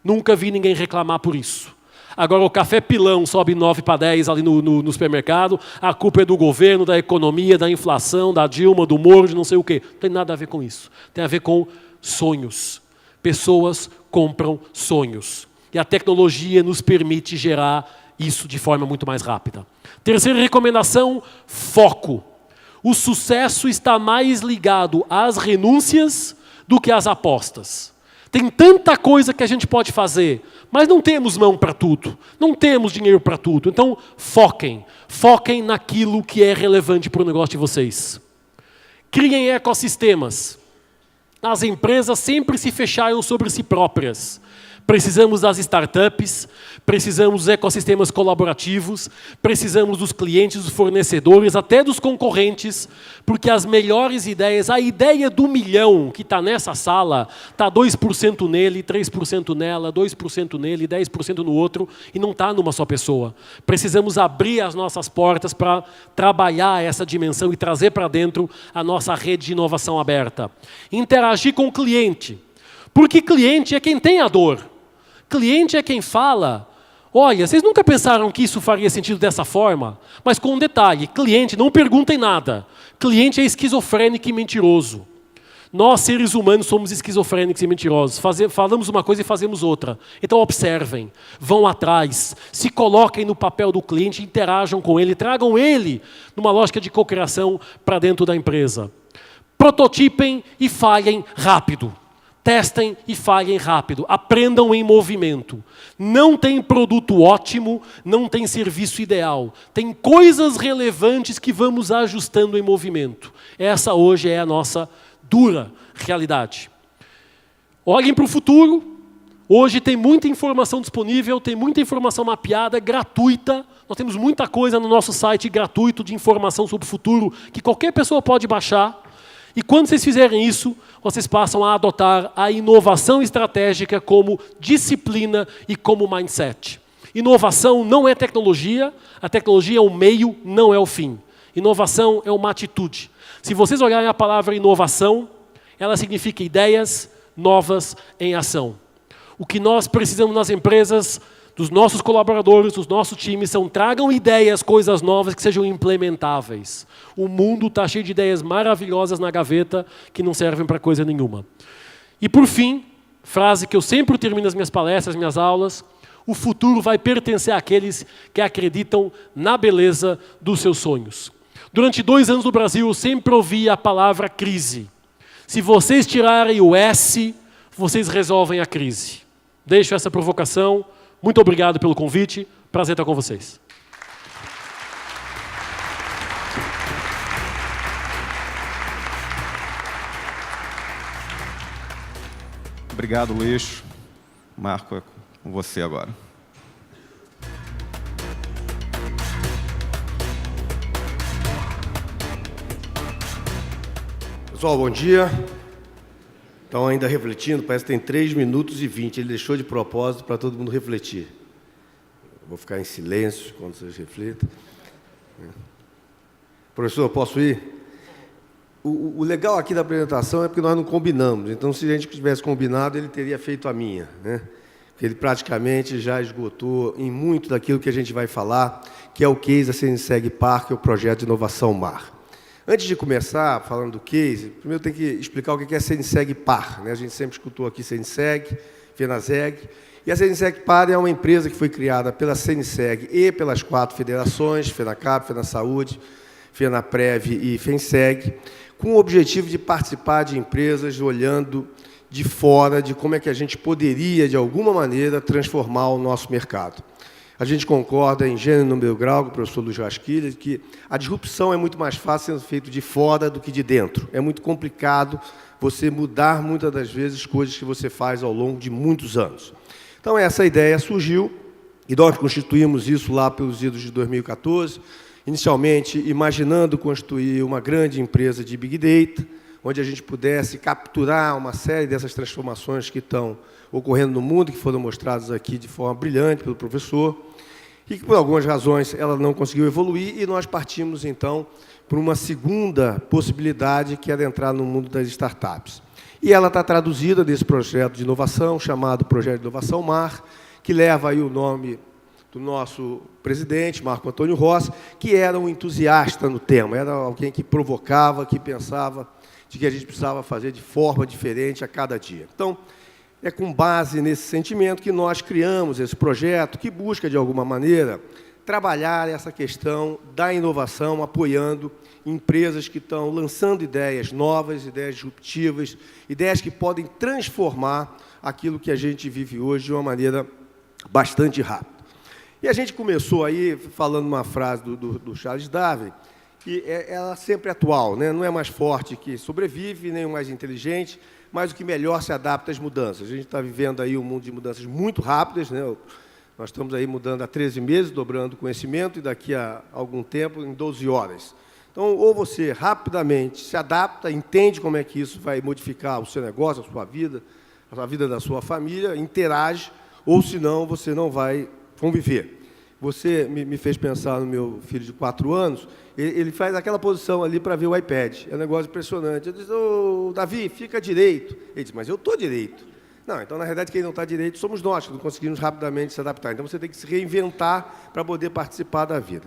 Nunca vi ninguém reclamar por isso. Agora o café pilão sobe 9 para 10 ali no supermercado, a culpa é do governo, da economia, da inflação, da Dilma, do Moro, de não sei o quê. Não tem nada a ver com isso. Tem a ver com sonhos. Pessoas compram sonhos. E a tecnologia nos permite gerar isso de forma muito mais rápida. Terceira recomendação, foco. O sucesso está mais ligado às renúncias do que às apostas. Tem tanta coisa que a gente pode fazer, mas não temos mão para tudo, não temos dinheiro para tudo. Então, foquem. Foquem naquilo que é relevante para o negócio de vocês. Criem ecossistemas. As empresas sempre se fecharam sobre si próprias. Precisamos das startups, precisamos dos ecossistemas colaborativos, precisamos dos clientes, dos fornecedores, até dos concorrentes, porque as melhores ideias, a ideia do milhão que está nessa sala, está 2% nele, 3% nela, 2% nele, 10% no outro, e não está numa só pessoa. Precisamos abrir as nossas portas para trabalhar essa dimensão e trazer para dentro a nossa rede de inovação aberta. Interagir com o cliente, porque cliente é quem tem a dor. Cliente é quem fala, olha, vocês nunca pensaram que isso faria sentido dessa forma? Mas com um detalhe, cliente, não perguntem nada. Cliente é esquizofrênico e mentiroso. Nós, seres humanos, somos esquizofrênicos e mentirosos. Falamos uma coisa e fazemos outra. Então observem, vão atrás, se coloquem no papel do cliente, interajam com ele, tragam ele numa lógica de cocriação para dentro da empresa. Prototipem e falhem rápido. Testem e falhem rápido. Aprendam em movimento. Não tem produto ótimo, não tem serviço ideal. Tem coisas relevantes que vamos ajustando em movimento. Essa hoje é a nossa dura realidade. Olhem para o futuro. Hoje tem muita informação disponível, tem muita informação mapeada, gratuita. Nós temos muita coisa no nosso site gratuito de informação sobre o futuro que qualquer pessoa pode baixar. E quando vocês fizerem isso, vocês passam a adotar a inovação estratégica como disciplina e como mindset. Inovação não é tecnologia, a tecnologia é o meio, não é o fim. Inovação é uma atitude. Se vocês olharem a palavra inovação, ela significa ideias novas em ação. O que nós precisamos nas empresas, dos nossos colaboradores, dos nossos times, tragam ideias, coisas novas que sejam implementáveis. O mundo está cheio de ideias maravilhosas na gaveta que não servem para coisa nenhuma. E por fim, frase que eu sempre termino as minhas palestras, as minhas aulas, o futuro vai pertencer àqueles que acreditam na beleza dos seus sonhos. Durante 2 anos no Brasil, eu sempre ouvi a palavra crise. Se vocês tirarem o S, vocês resolvem a crise. Deixo essa provocação. Muito obrigado pelo convite. Prazer estar com vocês. Obrigado, Luiz. Marco, é com você agora. Pessoal, bom dia. Estão ainda refletindo, parece que tem 3 minutos e 20. Ele deixou de propósito para todo mundo refletir. Eu vou ficar em silêncio quando vocês reflitam. Professor, posso ir? O legal aqui da apresentação é porque nós não combinamos. Então, se a gente tivesse combinado, ele teria feito a minha, né? Porque ele praticamente já esgotou em muito daquilo que a gente vai falar, que é o case da CNSEG Par, que é o projeto de inovação MAR. Antes de começar falando do case, primeiro tem que explicar o que é CNSEG Par, né? A gente sempre escutou aqui CNSEG, FENASEG. E a CNSEG Par é uma empresa que foi criada pela CNSEG e pelas 4 federações, FENACAP, FENASAúde, FENAPREV e FENSEG, com o objetivo de participar de empresas olhando de fora de como é que a gente poderia, de alguma maneira, transformar o nosso mercado. A gente concorda em gênero, número e grau com o professor Luiz Rasquilha, que a disrupção é muito mais fácil sendo feita de fora do que de dentro. É muito complicado você mudar, muitas das vezes, coisas que você faz ao longo de muitos anos. Então, essa ideia surgiu, e nós constituímos isso lá pelos idos de 2014, inicialmente imaginando constituir uma grande empresa de Big Data, onde a gente pudesse capturar uma série dessas transformações que estão ocorrendo no mundo, que foram mostradas aqui de forma brilhante pelo professor, e que, por algumas razões, ela não conseguiu evoluir, e nós partimos, então, para uma segunda possibilidade, que era entrar no mundo das startups. E ela está traduzida nesse projeto de inovação, chamado Projeto de Inovação MAR, que leva aí o nome do nosso presidente, Marco Antônio Rossi, que era um entusiasta no tema, era alguém que provocava, que pensava de que a gente precisava fazer de forma diferente a cada dia. Então, é com base nesse sentimento que nós criamos esse projeto, que busca, de alguma maneira, trabalhar essa questão da inovação, apoiando empresas que estão lançando ideias novas, ideias disruptivas, ideias que podem transformar aquilo que a gente vive hoje de uma maneira bastante rápida. E a gente começou aí falando uma frase do Charles Darwin, que ela sempre é atual, né? Não é mais forte que sobrevive, nem o mais inteligente, mas o que melhor se adapta às mudanças. A gente está vivendo aí um mundo de mudanças muito rápidas, né? Nós estamos aí mudando há 13 meses, dobrando o conhecimento, e daqui a algum tempo, em 12 horas. Então, ou você rapidamente se adapta, entende como é que isso vai modificar o seu negócio, a sua vida da sua família, interage, ou senão você não vai conviver. Você me fez pensar no meu filho de 4 anos, ele faz aquela posição ali para ver o iPad. É um negócio impressionante. Eu disse, ô, Davi, fica direito. Ele disse, mas eu estou direito. Não, então, na realidade, quem não está direito somos nós, que não conseguimos rapidamente se adaptar. Então, você tem que se reinventar para poder participar da vida.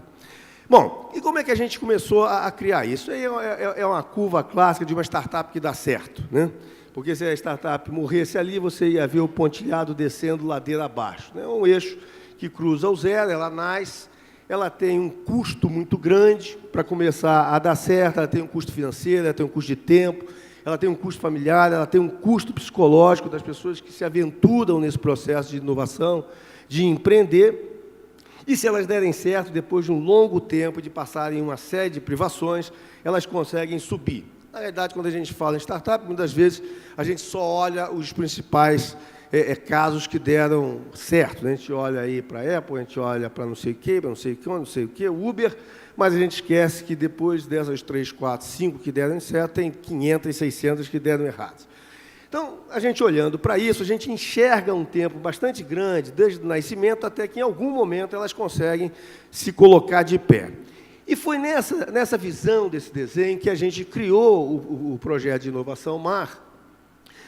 Bom, e como é que a gente começou a criar isso? Aí é uma curva clássica de uma startup que dá certo, né? Porque se a startup morresse ali, você ia ver o pontilhado descendo ladeira abaixo. É um eixo que cruza o zero, ela nasce, ela tem um custo muito grande para começar a dar certo, ela tem um custo financeiro, ela tem um custo de tempo, ela tem um custo familiar, ela tem um custo psicológico das pessoas que se aventuram nesse processo de inovação, de empreender. E se elas derem certo, depois de um longo tempo de passarem uma série de privações, elas conseguem subir. Na verdade, quando a gente fala em startup, muitas vezes a gente só olha os principais casos que deram certo, né? A gente olha aí para a Apple, a gente olha para não sei o quê, para não sei o quê, Uber, mas a gente esquece que depois dessas 3, 4, 5 que deram certo, tem 500, 600 que deram errados. Então, a gente olhando para isso, a gente enxerga um tempo bastante grande, desde o nascimento até que, em algum momento, elas conseguem se colocar de pé. E foi nessa visão desse desenho que a gente criou o projeto de inovação MAR,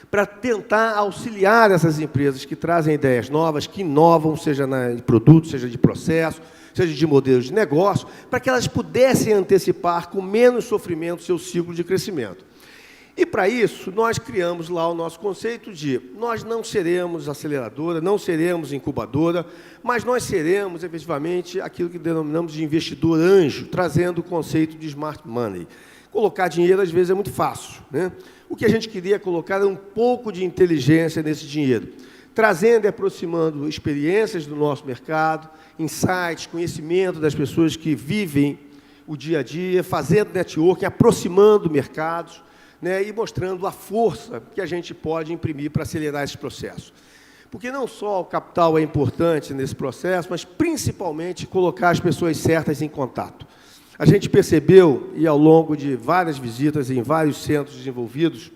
para tentar auxiliar essas empresas que trazem ideias novas, que inovam, seja de produto, seja de processo, seja de modelos de negócio, para que elas pudessem antecipar com menos sofrimento seu ciclo de crescimento. E, para isso, nós criamos lá o nosso conceito de nós não seremos aceleradora, não seremos incubadora, mas nós seremos, efetivamente, aquilo que denominamos de investidor anjo, trazendo o conceito de smart money. Colocar dinheiro, às vezes, é muito fácil, né? O que a gente queria colocar era um pouco de inteligência nesse dinheiro, trazendo e aproximando experiências do nosso mercado, insights, conhecimento das pessoas que vivem o dia a dia, fazendo networking, aproximando mercados, né, e mostrando a força que a gente pode imprimir para acelerar esse processo. Porque não só o capital é importante nesse processo, mas principalmente colocar as pessoas certas em contato. A gente percebeu, e ao longo de várias visitas em vários centros desenvolvidos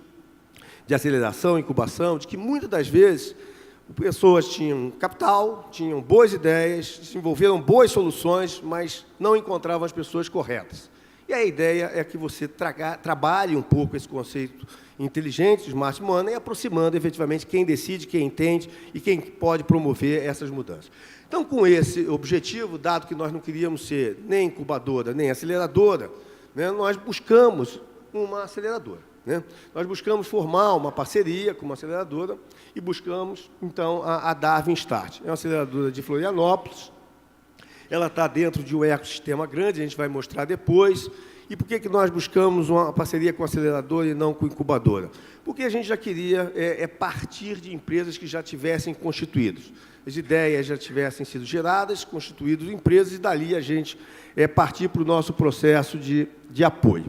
de aceleração e incubação, de que muitas das vezes pessoas tinham capital, tinham boas ideias, desenvolveram boas soluções, mas não encontravam as pessoas corretas. E a ideia é que você trabalhe um pouco esse conceito inteligente, de smart money, aproximando efetivamente quem decide, quem entende e quem pode promover essas mudanças. Então, com esse objetivo, dado que nós não queríamos ser nem incubadora, nem aceleradora, né, nós buscamos uma aceleradora. né? Nós buscamos formar uma parceria com uma aceleradora e buscamos, então, a Darwin Start. É uma aceleradora de Florianópolis, ela está dentro de um ecossistema grande, a gente vai mostrar depois. E por que nós buscamos uma parceria com aceleradora e não com incubadora? Porque a gente já queria partir de empresas que já tivessem constituídas. As ideias já tivessem sido geradas, constituídas empresas, e dali a gente partir para o nosso processo de apoio.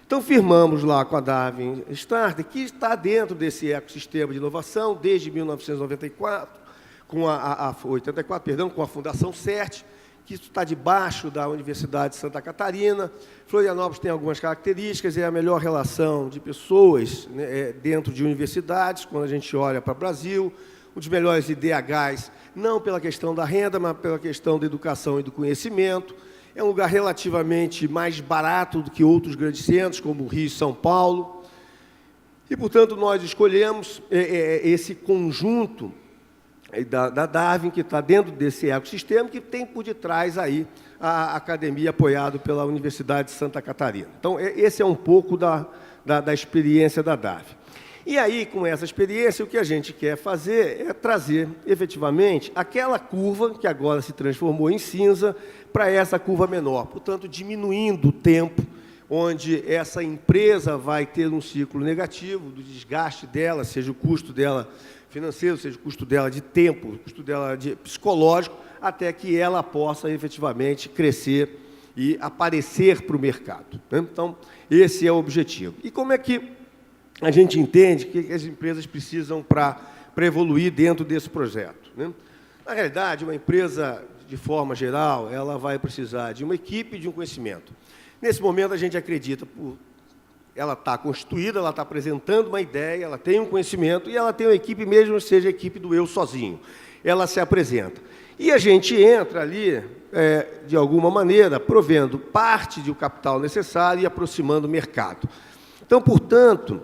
Então, firmamos lá com a Darwin Start, que está dentro desse ecossistema de inovação desde 1994, com com a Fundação CERT, que isso está debaixo da Universidade de Santa Catarina. Florianópolis tem algumas características, é a melhor relação de pessoas, né, dentro de universidades, quando a gente olha para o Brasil, um dos melhores IDHs, não pela questão da renda, mas pela questão da educação e do conhecimento. É um lugar relativamente mais barato do que outros grandes centros, como o Rio e São Paulo. E, portanto, nós escolhemos esse conjunto da Darwin, que está dentro desse ecossistema, que tem por detrás aí a academia apoiada pela Universidade de Santa Catarina. Então, esse é um pouco da experiência da Darwin. E aí, com essa experiência, o que a gente quer fazer é trazer, efetivamente, aquela curva, que agora se transformou em cinza, para essa curva menor, portanto, diminuindo o tempo onde essa empresa vai ter um ciclo negativo do desgaste dela, seja o custo dela financeiro, seja o custo dela de tempo, o custo dela de psicológico, até que ela possa efetivamente crescer e aparecer para o mercado, né? Então, esse é o objetivo. E como é que a gente entende que as empresas precisam para evoluir dentro desse projeto, né? Na realidade, uma empresa, de forma geral, ela vai precisar de uma equipe e de um conhecimento. Nesse momento, a gente acredita, ela está constituída, ela está apresentando uma ideia, ela tem um conhecimento e ela tem uma equipe, mesmo que seja a equipe do eu sozinho. Ela se apresenta. E a gente entra ali, de alguma maneira, provendo parte do capital necessário e aproximando o mercado. Então, portanto,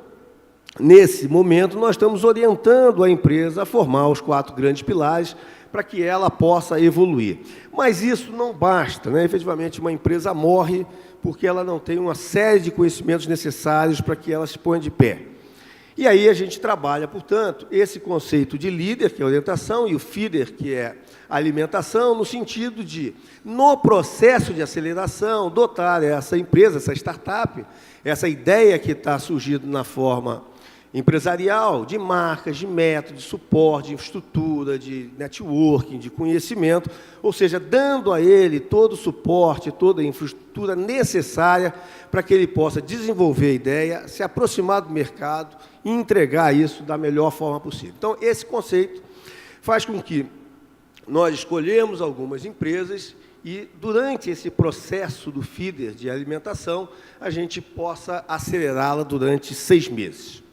nesse momento, nós estamos orientando a empresa a formar os 4 grandes pilares para que ela possa evoluir. Mas isso não basta, né? Efetivamente, uma empresa morre porque ela não tem uma série de conhecimentos necessários para que ela se ponha de pé. E aí a gente trabalha, portanto, esse conceito de líder, que é a orientação, e o feeder, que é a alimentação, no sentido de, no processo de aceleração, dotar essa empresa, essa startup, essa ideia que está surgindo na forma empresarial, de marcas, de método, de suporte, de infraestrutura, de networking, de conhecimento, ou seja, dando a ele todo o suporte, toda a infraestrutura necessária para que ele possa desenvolver a ideia, se aproximar do mercado e entregar isso da melhor forma possível. Então, esse conceito faz com que nós escolhemos algumas empresas e, durante esse processo do feeder de alimentação, a gente possa acelerá-la durante 6 meses.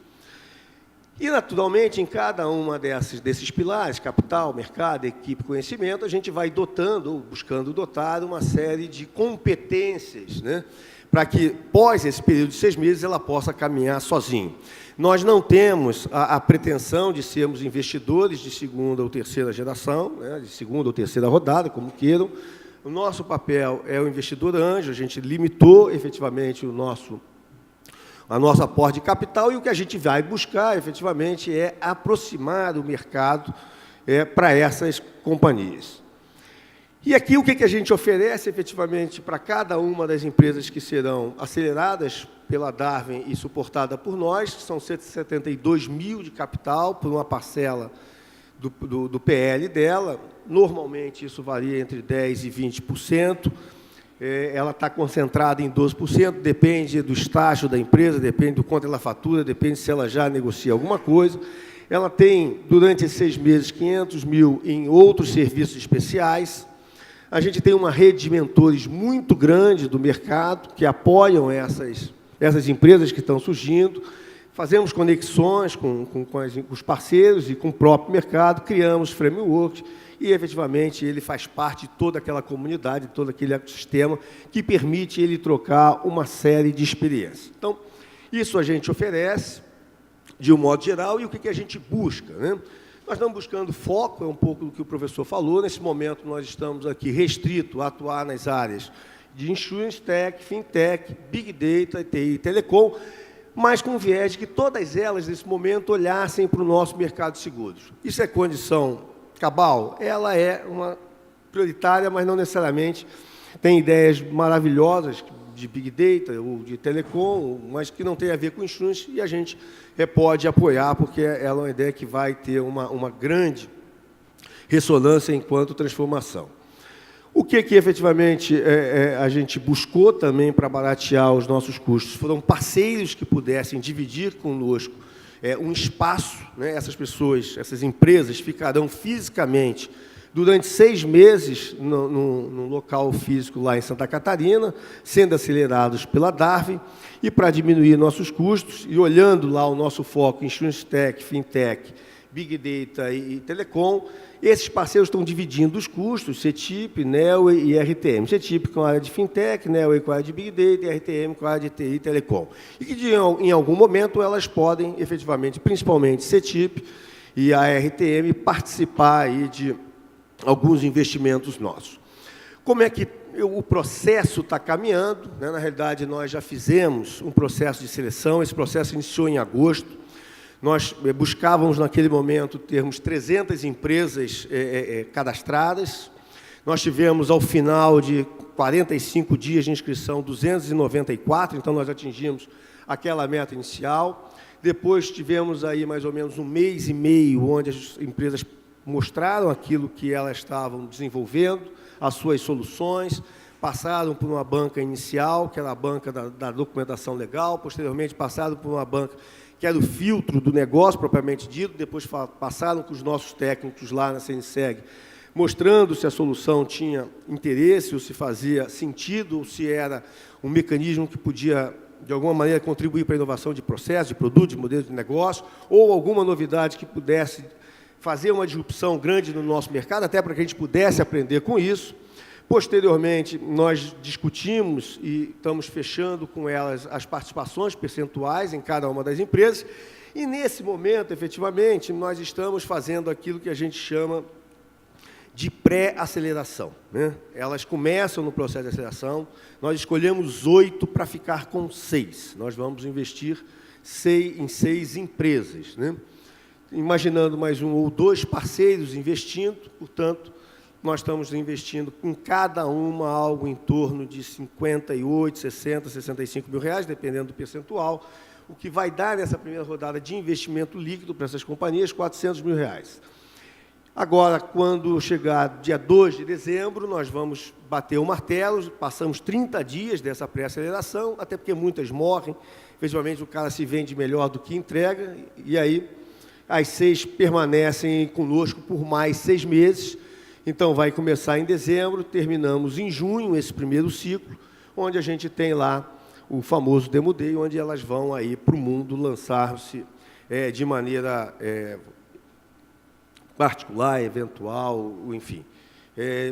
E, naturalmente, em cada uma desses pilares, capital, mercado, equipe, conhecimento, a gente vai dotando, ou buscando dotar, uma série de competências, né, para que, pós esse período de 6 meses, ela possa caminhar sozinho. Nós não temos a pretensão de sermos investidores de 2ª ou 3ª geração, né, de 2ª ou 3ª rodada, como queiram. O nosso papel é o investidor anjo, a gente limitou, efetivamente, a nossa aporte de capital, e o que a gente vai buscar, efetivamente, é aproximar o mercado para essas companhias. E aqui, o que a gente oferece, efetivamente, para cada uma das empresas que serão aceleradas pela Darwin e suportada por nós, que são 172 mil de capital, por uma parcela do PL dela. Normalmente, isso varia entre 10% e 20%. Ela está concentrada em 12%, depende do estágio da empresa, depende do quanto ela fatura, depende se ela já negocia alguma coisa. Ela tem, durante esses 6 meses, 500 mil em outros serviços especiais. A gente tem uma rede de mentores muito grande do mercado, que apoiam essas empresas que estão surgindo. Fazemos conexões com os parceiros e com o próprio mercado, criamos frameworks, e, efetivamente, ele faz parte de toda aquela comunidade, de todo aquele ecossistema que permite ele trocar uma série de experiências. Então, isso a gente oferece, de um modo geral, e o que a gente busca, né? Nós estamos buscando foco, é um pouco do que o professor falou. Nesse momento, nós estamos aqui restrito a atuar nas áreas de Insurance Tech, Fintech, Big Data, TI e Telecom, mas com o viés de que todas elas, nesse momento, olhassem para o nosso mercado de seguros. Isso é condição cabal? Ela é uma prioritária, mas não necessariamente tem ideias maravilhosas de Big Data ou de telecom, mas que não tem a ver com insurance, e a gente pode apoiar, porque ela é uma ideia que vai ter uma grande ressonância enquanto transformação. O que efetivamente a gente buscou também para baratear os nossos custos? Foram parceiros que pudessem dividir conosco um espaço, né? Essas pessoas, essas empresas ficarão fisicamente durante 6 meses no local físico lá em Santa Catarina, sendo acelerados pela Darwin, e para diminuir nossos custos, e olhando lá o nosso foco em Insurance Tech, Fintech, Big Data e Telecom, esses parceiros estão dividindo os custos, CETIP, Neoway e RTM. CETIP com a área de Fintech, Neoway com a área de Big Data e RTM com a área de TI e Telecom. E que, em algum momento, elas podem, efetivamente, principalmente CETIP e a RTM, participar aí de alguns investimentos nossos. Como é que o processo está caminhando? Né? Na realidade, nós já fizemos um processo de seleção, esse processo iniciou em agosto. Nós buscávamos, naquele momento, termos 300 empresas cadastradas. Nós tivemos, ao final de 45 dias de inscrição, 294, então nós atingimos aquela meta inicial. Depois tivemos aí mais ou menos 1 mês e meio, onde as empresas mostraram aquilo que elas estavam desenvolvendo, as suas soluções, passaram por uma banca inicial, que era a banca da documentação legal, posteriormente passaram por uma banca que era o filtro do negócio, propriamente dito, depois passaram com os nossos técnicos lá na CNSEG, mostrando se a solução tinha interesse, ou se fazia sentido, ou se era um mecanismo que podia, de alguma maneira, contribuir para a inovação de processo, de produto, de modelo de negócio, ou alguma novidade que pudesse fazer uma disrupção grande no nosso mercado, até para que a gente pudesse aprender com isso. Posteriormente, nós discutimos e estamos fechando com elas as participações percentuais em cada uma das empresas, e, nesse momento, efetivamente, nós estamos fazendo aquilo que a gente chama de pré-aceleração, né? Elas começam no processo de aceleração, nós escolhemos 8 para ficar com 6. Nós vamos investir em 6 empresas, né? Imaginando mais 1 ou 2 parceiros investindo, portanto, nós estamos investindo em cada uma algo em torno de 58, 60, 65 mil reais, dependendo do percentual, o que vai dar nessa primeira rodada de investimento líquido para essas companhias, 400 mil reais. Agora, quando chegar dia 2 de dezembro, nós vamos bater o martelo, passamos 30 dias dessa pré-aceleração, até porque muitas morrem, efetivamente o cara se vende melhor do que entrega, e aí as 6 permanecem conosco por mais 6 meses, então vai começar em dezembro, terminamos em junho esse primeiro ciclo, onde a gente tem lá o famoso Demo Day, onde elas vão aí para o mundo lançar-se de maneira particular, eventual, enfim,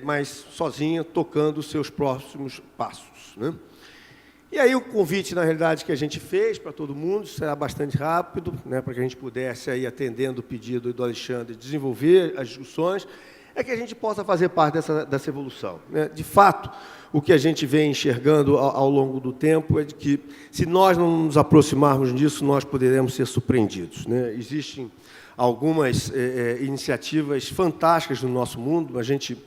mas sozinha, tocando os seus próximos passos, né? E aí o convite, na realidade, que a gente fez para todo mundo, será bastante rápido, né, para que a gente pudesse, aí, atendendo o pedido do Alexandre, desenvolver as discussões, é que a gente possa fazer parte dessa evolução, né? De fato, o que a gente vem enxergando ao longo do tempo é de que, se nós não nos aproximarmos disso, nós poderemos ser surpreendidos, né? Existem algumas iniciativas fantásticas no nosso mundo, a gente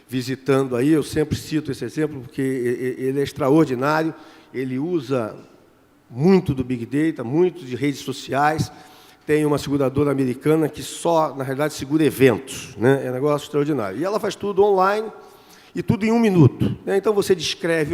visitando aí, eu sempre cito esse exemplo, porque ele é extraordinário, ele usa muito do Big Data, muito de redes sociais. Tem uma seguradora americana que só, na realidade, segura eventos, né? É um negócio extraordinário. E ela faz tudo online e tudo em 1 minuto, né? Então, você descreve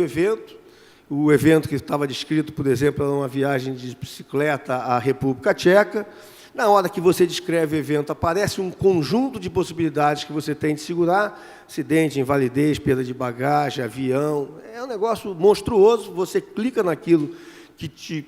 o evento que estava descrito, por exemplo, era uma viagem de bicicleta à República Tcheca. Na hora que você descreve o evento, aparece um conjunto de possibilidades que você tem de segurar: acidente, invalidez, perda de bagagem, avião. É um negócio monstruoso. Você clica naquilo que te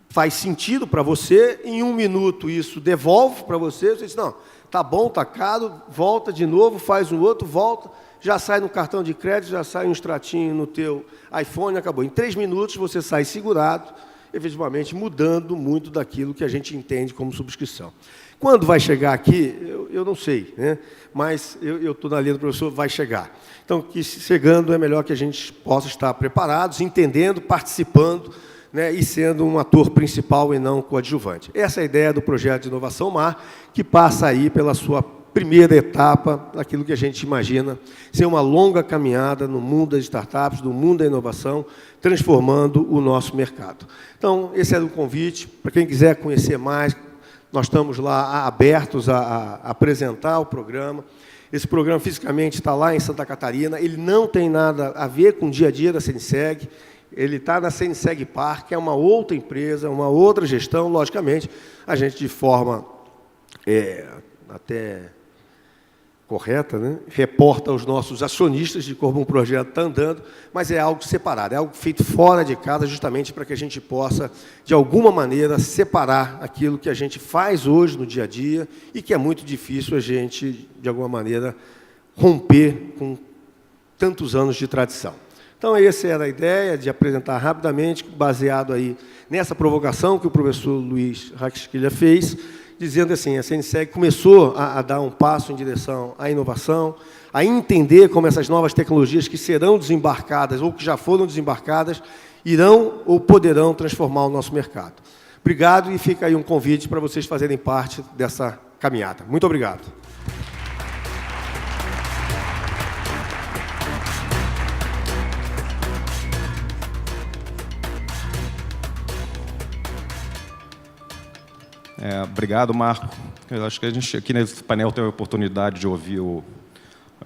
faz sentido para você, em 1 minuto isso devolve para você, você diz, não, tá bom, tá caro, volta de novo, faz um outro, volta, já sai no cartão de crédito, já sai um extratinho no teu iPhone, acabou. Em 3 minutos você sai segurado, efetivamente mudando muito daquilo que a gente entende como subscrição. Quando vai chegar aqui, eu não sei, né? Mas eu estou na linha do professor, vai chegar. Então, que chegando é melhor que a gente possa estar preparados, entendendo, participando né, e sendo um ator principal e não coadjuvante. Essa é a ideia do projeto de Inovação Mar, que passa aí pela sua primeira etapa, aquilo que a gente imagina ser uma longa caminhada no mundo das startups, no mundo da inovação, transformando o nosso mercado. Então, esse é o convite. Para quem quiser conhecer mais, nós estamos lá abertos a apresentar o programa. Esse programa, fisicamente, está lá em Santa Catarina. Ele não tem nada a ver com o dia a dia da CNSEG. Ele está na CNSEG Par, que é uma outra empresa, uma outra gestão. Logicamente, a gente, de forma até correta, né, reporta aos nossos acionistas de como um projeto está andando, mas é algo separado, é algo feito fora de casa, justamente para que a gente possa, de alguma maneira, separar aquilo que a gente faz hoje no dia a dia e que é muito difícil a gente, de alguma maneira, romper com tantos anos de tradição. Então, essa era a ideia de apresentar rapidamente, baseado aí nessa provocação que o professor Luiz Raxquilha fez, dizendo assim, a CNSEG começou a dar um passo em direção à inovação, a entender como essas novas tecnologias que serão desembarcadas ou que já foram desembarcadas irão ou poderão transformar o nosso mercado. Obrigado e fica aí um convite para vocês fazerem parte dessa caminhada. Muito obrigado. Obrigado, Marco. Eu acho que a gente aqui nesse painel tem a oportunidade de ouvir o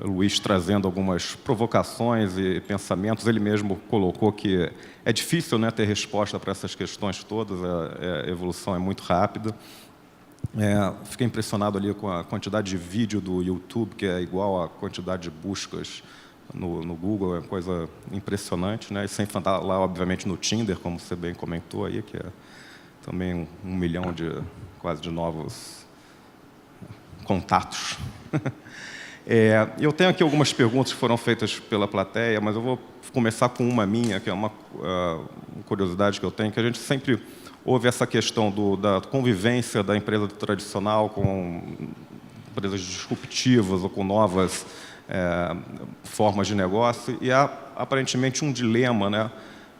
Luiz trazendo algumas provocações e pensamentos. Ele mesmo colocou que é difícil, né, ter resposta para essas questões todas, a evolução é muito rápida. Fiquei impressionado ali com a quantidade de vídeo do YouTube, que é igual à quantidade de buscas no Google, é uma coisa impressionante, né? E sem falar lá, obviamente, no Tinder, como você bem comentou aí, que é também 1 milhão quase de novos contatos. Eu tenho aqui algumas perguntas que foram feitas pela plateia, mas eu vou começar com uma minha, que é uma curiosidade que eu tenho, que a gente sempre ouve essa questão da convivência da empresa tradicional com empresas disruptivas ou com novas formas de negócio, e há aparentemente um dilema, né?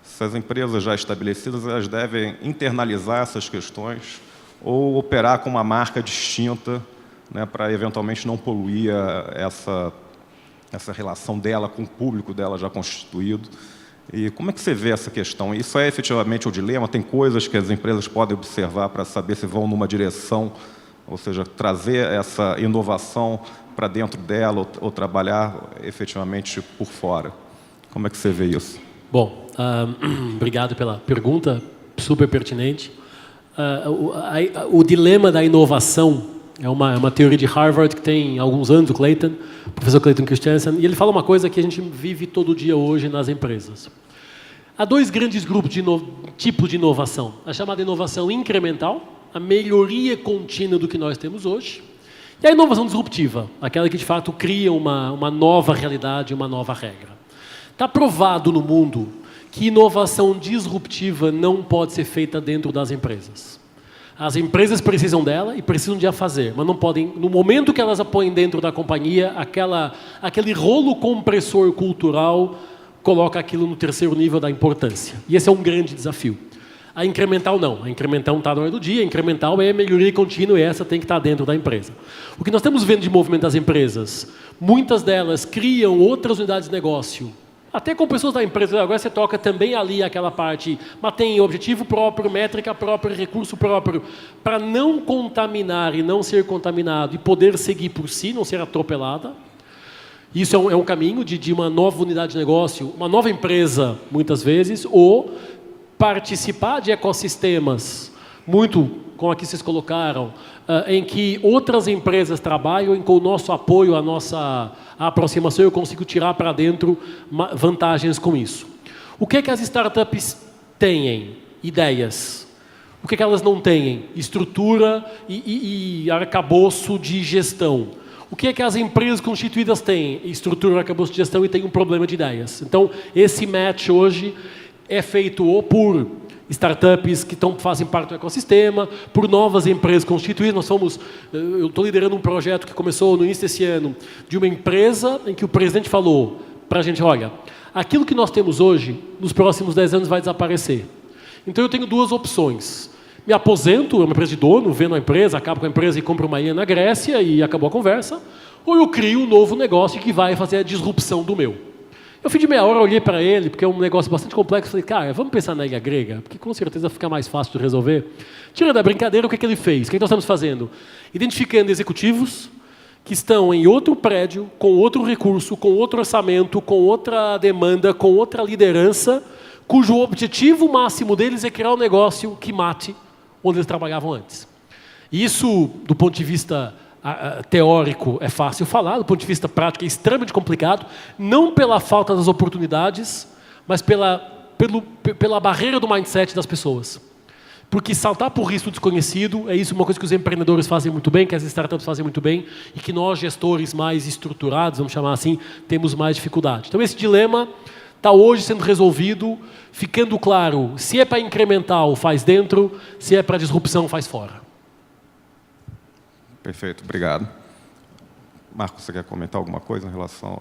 Se as empresas já estabelecidas, elas devem internalizar essas questões ou operar com uma marca distinta, né, para eventualmente não poluir essa relação dela com o público dela já constituído. E como é que você vê essa questão? Isso é efetivamente o dilema? Tem coisas que as empresas podem observar para saber se vão numa direção, ou seja, trazer essa inovação para dentro dela ou trabalhar efetivamente por fora? Como é que você vê isso? Bom, obrigado pela pergunta, super pertinente. O dilema da inovação é uma teoria de Harvard que tem alguns anos, o professor Clayton Christensen, e ele fala uma coisa que a gente vive todo dia hoje nas empresas. Há 2 grandes grupos de tipos de inovação. A chamada inovação incremental, a melhoria contínua do que nós temos hoje, e a inovação disruptiva, aquela que de fato cria uma nova realidade, uma nova regra. Está provado no mundo que inovação disruptiva não pode ser feita dentro das empresas. As empresas precisam dela e precisam de a fazer, mas não podem, no momento que elas a põem dentro da companhia, aquele rolo compressor cultural coloca aquilo no 3º nível da importância. E esse é um grande desafio. A incremental não. A incremental está na hora do dia. A incremental é melhoria contínua e essa tem que estar dentro da empresa. O que nós estamos vendo de movimento das empresas, muitas delas criam outras unidades de negócio, até com pessoas da empresa. Agora você toca também ali aquela parte, mas tem objetivo próprio, métrica própria, recurso próprio, para não contaminar e não ser contaminado e poder seguir por si, não ser atropelada. Isso é um caminho de uma nova unidade de negócio, uma nova empresa, muitas vezes, ou participar de ecossistemas, muito como aqui vocês colocaram, em que outras empresas trabalham e com o nosso apoio, a nossa aproximação, eu consigo tirar para dentro vantagens com isso. O que é que as startups têm? Ideias. O que é que elas não têm? Estrutura e arcabouço de gestão. O que é que as empresas constituídas têm? Estrutura, arcabouço de gestão e tem um problema de ideias. Então, esse match hoje é feito ou por startups que fazem parte do ecossistema, por novas empresas constituídas. Eu estou liderando um projeto que começou no início desse ano, de uma empresa em que o presidente falou para a gente, olha, aquilo que nós temos hoje, nos próximos 10 anos vai desaparecer. Então eu tenho duas opções. Me aposento, é uma empresa de dono, vendo a empresa, acabo com a empresa e compro uma ilha na Grécia e acabou a conversa. Ou eu crio um novo negócio que vai fazer a disrupção do meu. Eu fim de meia hora olhei para ele, porque é um negócio bastante complexo, falei, cara, vamos pensar na ilha grega, porque com certeza fica mais fácil de resolver. Tira da brincadeira, o que ele fez? O que nós estamos fazendo? Identificando executivos que estão em outro prédio, com outro recurso, com outro orçamento, com outra demanda, com outra liderança, cujo objetivo máximo deles é criar um negócio que mate onde eles trabalhavam antes. Isso, do ponto de vista teórico, é fácil falar, do ponto de vista prático é extremamente complicado, não pela falta das oportunidades, mas pela barreira do mindset das pessoas. Porque saltar por risco desconhecido é isso uma coisa que os empreendedores fazem muito bem, que as startups fazem muito bem, e que nós, gestores mais estruturados, vamos chamar assim, temos mais dificuldade. Então esse dilema está hoje sendo resolvido, ficando claro, se é para incremental, faz dentro, se é para disrupção, faz fora. Perfeito, obrigado. Marcos, você quer comentar alguma coisa em relação...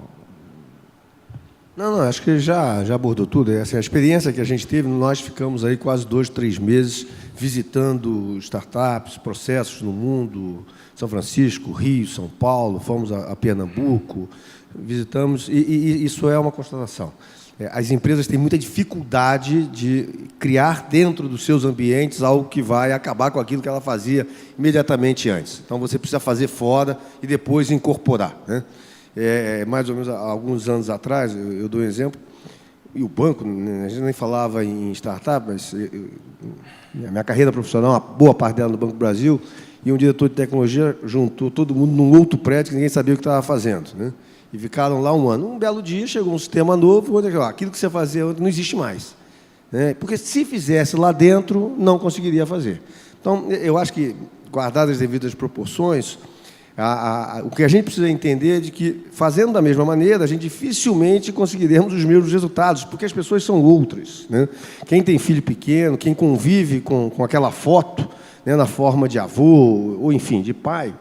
Não, acho que já abordou tudo. Assim, a experiência que a gente teve, nós ficamos aí quase 2, 3 meses visitando startups, processos no mundo, São Francisco, Rio, São Paulo, fomos a Pernambuco, visitamos, e isso é uma constatação. As empresas têm muita dificuldade de criar dentro dos seus ambientes algo que vai acabar com aquilo que ela fazia imediatamente antes. Então, você precisa fazer fora e depois incorporar, né? Mais ou menos há alguns anos atrás, eu dou um exemplo, e o banco, a gente nem falava em startup, mas a minha carreira profissional, uma boa parte dela no Banco do Brasil, e um diretor de tecnologia juntou todo mundo num outro prédio que ninguém sabia o que estava fazendo, né? E ficaram lá um ano. Um belo dia, chegou um sistema novo, aquilo que você fazia não existe mais, né? Porque se fizesse lá dentro, não conseguiria fazer. Então, eu acho que, guardadas as devidas proporções, o que a gente precisa entender é de que, fazendo da mesma maneira, a gente dificilmente conseguiremos os mesmos resultados, porque as pessoas são outras, né? Quem tem filho pequeno, quem convive com aquela foto, né, na forma de avô, ou, enfim, de pai,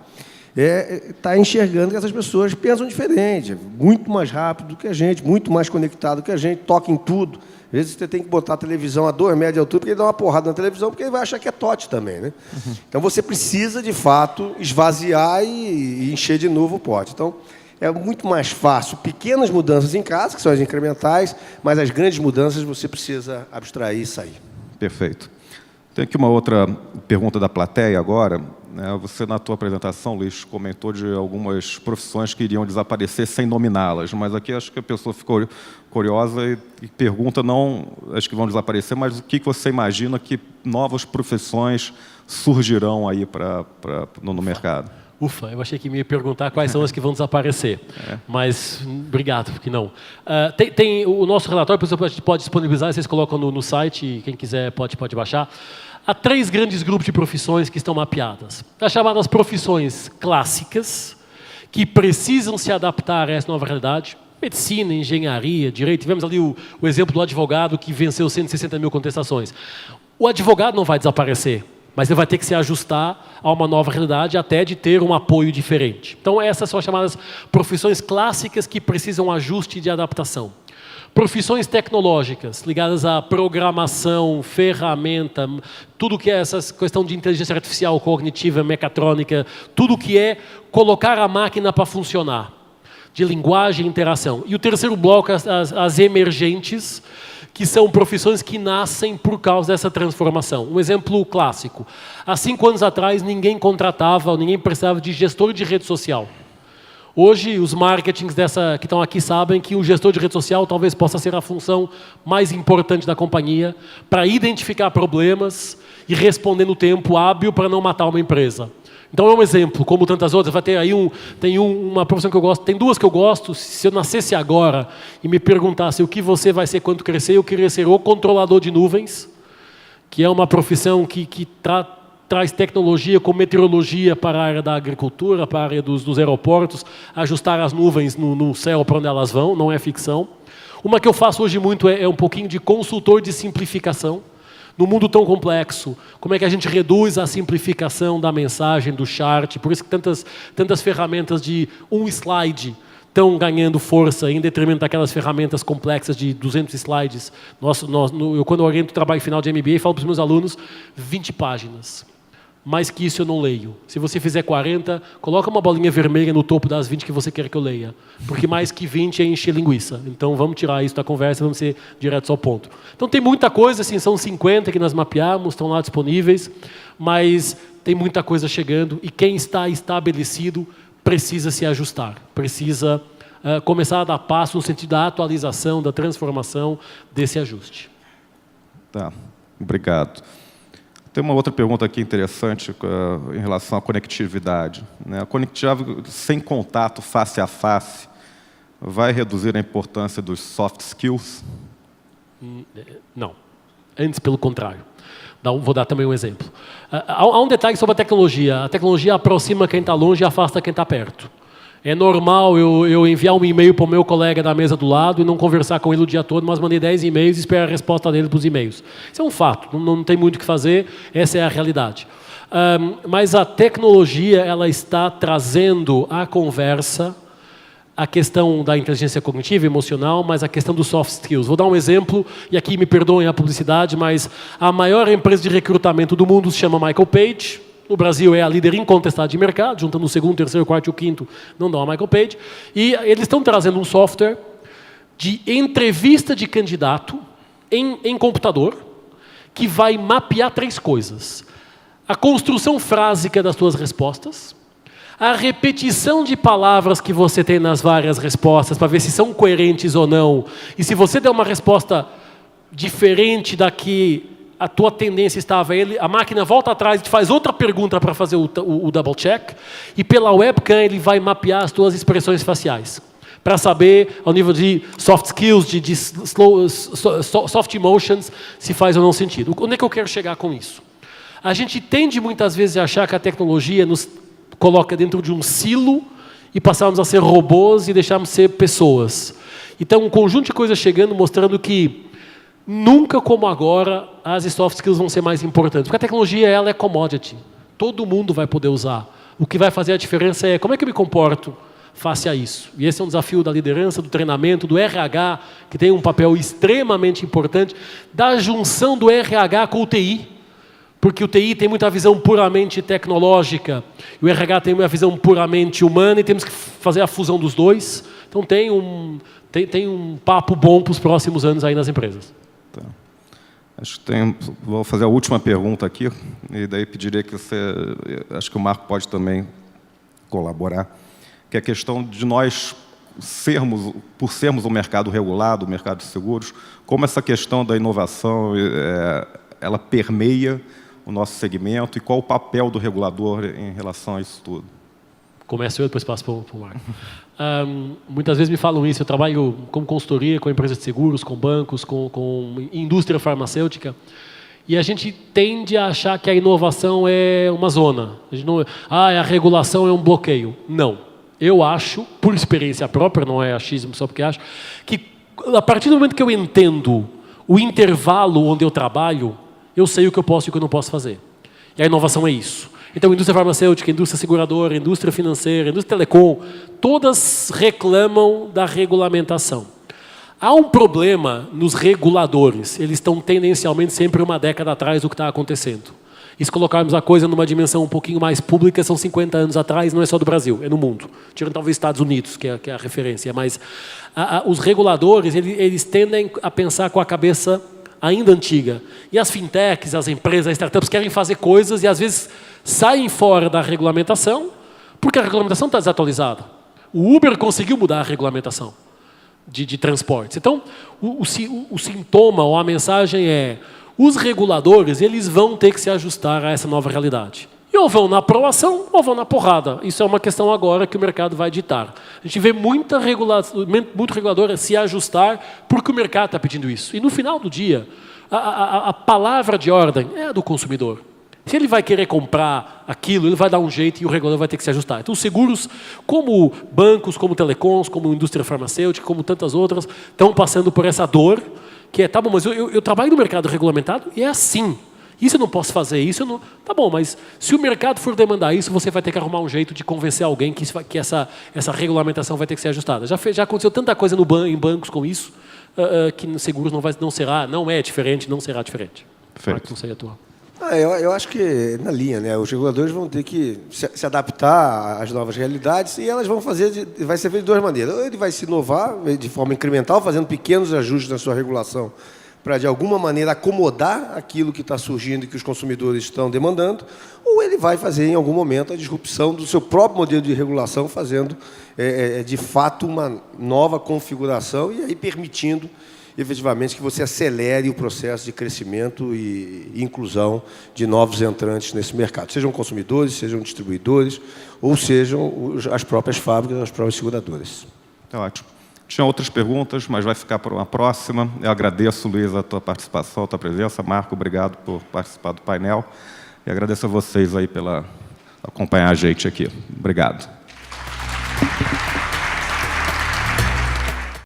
está enxergando que essas pessoas pensam diferente, muito mais rápido do que a gente, muito mais conectado que a gente, toca em tudo. Às vezes você tem que botar a televisão a 2 metros de altura, porque ele dá uma porrada na televisão, porque ele vai achar que é tote também, né? Então você precisa, de fato, esvaziar e encher de novo o pote. Então, é muito mais fácil pequenas mudanças em casa, que são as incrementais, mas as grandes mudanças você precisa abstrair e sair. Perfeito. Tem aqui uma outra pergunta da plateia agora. Você, na tua apresentação, Luiz, comentou de algumas profissões que iriam desaparecer sem nominá-las, mas aqui acho que a pessoa ficou curiosa e pergunta, não as que vão desaparecer, mas o que você imagina que novas profissões surgirão aí no mercado? Ufa, eu achei que me ia perguntar quais são as que vão desaparecer, mas obrigado, porque não. Tem o nosso relatório, a gente pode disponibilizar, vocês colocam no site, quem quiser pode baixar. Há 3 grandes grupos de profissões que estão mapeadas. As chamadas profissões clássicas, que precisam se adaptar a essa nova realidade. Medicina, engenharia, direito. Tivemos ali o exemplo do advogado que venceu 160 mil contestações. O advogado não vai desaparecer, mas ele vai ter que se ajustar a uma nova realidade até de ter um apoio diferente. Então, essas são as chamadas profissões clássicas que precisam ajuste de adaptação. Profissões tecnológicas, ligadas à programação, ferramenta, tudo que é essa questão de inteligência artificial, cognitiva, mecatrônica, tudo que é colocar a máquina para funcionar, de linguagem e interação. E o terceiro bloco, as emergentes, que são profissões que nascem por causa dessa transformação. Um exemplo clássico. Há 5 anos atrás, ninguém contratava, ninguém precisava de gestor de rede social. Hoje, os marketings que estão aqui sabem que o gestor de rede social talvez possa ser a função mais importante da companhia para identificar problemas e responder no tempo hábil para não matar uma empresa. Então, é um exemplo, como tantas outras. Vai ter aí uma profissão que eu gosto, tem 2 que eu gosto. Se eu nascesse agora e me perguntasse o que você vai ser quando crescer, eu queria ser o controlador de nuvens, que é uma profissão que traz tecnologia com meteorologia para a área da agricultura, para a área dos aeroportos, ajustar as nuvens no céu para onde elas vão, não é ficção. Uma que eu faço hoje muito é um pouquinho de consultor de simplificação. No mundo tão complexo, como é que a gente reduz a simplificação da mensagem, do chart? Por isso que tantas ferramentas de um slide estão ganhando força em detrimento daquelas ferramentas complexas de 200 slides. Quando eu oriento o trabalho final de MBA, falo para os meus alunos 20 páginas. Mais que isso eu não leio. Se você fizer 40, coloca uma bolinha vermelha no topo das 20 que você quer que eu leia. Porque mais que 20 é encher linguiça. Então vamos tirar isso da conversa, vamos ser diretos ao ponto. Então tem muita coisa, assim, são 50 que nós mapeamos, estão lá disponíveis, mas tem muita coisa chegando e quem está estabelecido precisa se ajustar, precisa começar a dar passo no sentido da atualização, da transformação desse ajuste. Tá, obrigado. Tem uma outra pergunta aqui interessante em relação à conectividade. A conectividade sem contato face a face vai reduzir a importância dos soft skills? Não. Antes, pelo contrário. Vou dar também um exemplo. Há um detalhe sobre a tecnologia. A tecnologia aproxima quem está longe e afasta quem está perto. É normal eu enviar um e-mail para o meu colega da mesa do lado e não conversar com ele o dia todo, mas mandei 10 e-mails e espero a resposta dele para os e-mails. Isso é um fato, não tem muito o que fazer, essa é a realidade. Mas a tecnologia ela está trazendo à conversa a questão da inteligência cognitiva, emocional, mas a questão dos soft skills. Vou dar um exemplo, e aqui me perdoem a publicidade, mas a maior empresa de recrutamento do mundo se chama Michael Page. No Brasil é a líder incontestada de mercado, juntando o segundo, terceiro, quarto e o quinto, não dá a Michael Page. E eles estão trazendo um software de entrevista de candidato em computador, que vai mapear 3 coisas. A construção frásica das suas respostas, a repetição de palavras que você tem nas várias respostas, para ver se são coerentes ou não. E se você der uma resposta diferente da que a tua tendência estava, a máquina volta atrás e te faz outra pergunta para fazer o double check. E pela webcam ele vai mapear as tuas expressões faciais. Para saber, ao nível de soft skills, de soft emotions, se faz ou não sentido. Onde é que eu quero chegar com isso? A gente tende muitas vezes a achar que a tecnologia nos coloca dentro de um silo e passamos a ser robôs e deixamos de ser pessoas. Então, um conjunto de coisas chegando mostrando que nunca como agora as soft skills vão ser mais importantes. Porque a tecnologia ela é commodity. Todo mundo vai poder usar. O que vai fazer a diferença é como é que eu me comporto face a isso. E esse é um desafio da liderança, do treinamento, do RH, que tem um papel extremamente importante, da junção do RH com o TI. Porque o TI tem muita visão puramente tecnológica, e o RH tem uma visão puramente humana, e temos que fazer a fusão dos dois. Então tem um papo bom para os próximos anos aí nas empresas. Tá. Vou fazer a última pergunta aqui, e daí pediria que acho que o Marco pode também colaborar, que é a questão de nós por sermos um mercado regulado, um mercado de seguros, como essa questão da inovação ela permeia o nosso segmento e qual o papel do regulador em relação a isso tudo? Começo eu, depois passo para o Marco. Muitas vezes me falam isso, eu trabalho como consultoria com empresas de seguros, com bancos, com indústria farmacêutica, e a gente tende a achar que a inovação é uma zona. A gente não, a regulação é um bloqueio. Não. Eu acho, por experiência própria, não é achismo só porque acho, que a partir do momento que eu entendo o intervalo onde eu trabalho, eu sei o que eu posso e o que eu não posso fazer. E a inovação é isso. Então, a indústria farmacêutica, a indústria seguradora, a indústria financeira, a indústria telecom, todas reclamam da regulamentação. Há um problema nos reguladores. Eles estão tendencialmente sempre uma década atrás do que está acontecendo. E se colocarmos a coisa numa dimensão um pouquinho mais pública, são 50 anos atrás, não é só do Brasil, é no mundo. Tirando talvez Estados Unidos, que é a referência. Mas os reguladores, eles tendem a pensar com a cabeça ainda antiga. E as fintechs, as empresas, as startups querem fazer coisas e às vezes saem fora da regulamentação porque a regulamentação está desatualizada. O Uber conseguiu mudar a regulamentação de transportes. Então, o sintoma ou a mensagem é os reguladores eles vão ter que se ajustar a essa nova realidade. E ou vão na aprovação ou vão na porrada. Isso é uma questão agora que o mercado vai ditar. A gente vê muito regulador se ajustar porque o mercado está pedindo isso. E no final do dia, a palavra de ordem é a do consumidor. Se ele vai querer comprar aquilo, ele vai dar um jeito e o regulador vai ter que se ajustar. Então, os seguros, como bancos, como telecoms, como indústria farmacêutica, como tantas outras, estão passando por essa dor, que é, tá bom, mas eu trabalho no mercado regulamentado e é assim. Isso eu não posso fazer, isso eu não... Tá bom, mas se o mercado for demandar isso, você vai ter que arrumar um jeito de convencer alguém que essa regulamentação vai ter que ser ajustada. Já aconteceu tanta coisa em bancos com isso, que nos seguros não é diferente, não será diferente. Perfeito. Não sei a tua. Eu acho que na linha, né? Os reguladores vão ter que se adaptar às novas realidades e elas vão fazer, vai ser feito de duas maneiras. Ou ele vai se inovar de forma incremental, fazendo pequenos ajustes na sua regulação, para de alguma maneira acomodar aquilo que está surgindo e que os consumidores estão demandando, ou ele vai fazer em algum momento a disrupção do seu próprio modelo de regulação, fazendo de fato uma nova configuração e aí permitindo efetivamente que você acelere o processo de crescimento e inclusão de novos entrantes nesse mercado, sejam consumidores, sejam distribuidores, ou sejam as próprias fábricas, as próprias seguradoras. Tá ótimo. Tinha outras perguntas, mas vai ficar para uma próxima. Eu agradeço, Luiz, a tua participação, a tua presença. Marco, obrigado por participar do painel. E agradeço a vocês aí pela acompanhar a gente aqui. Obrigado.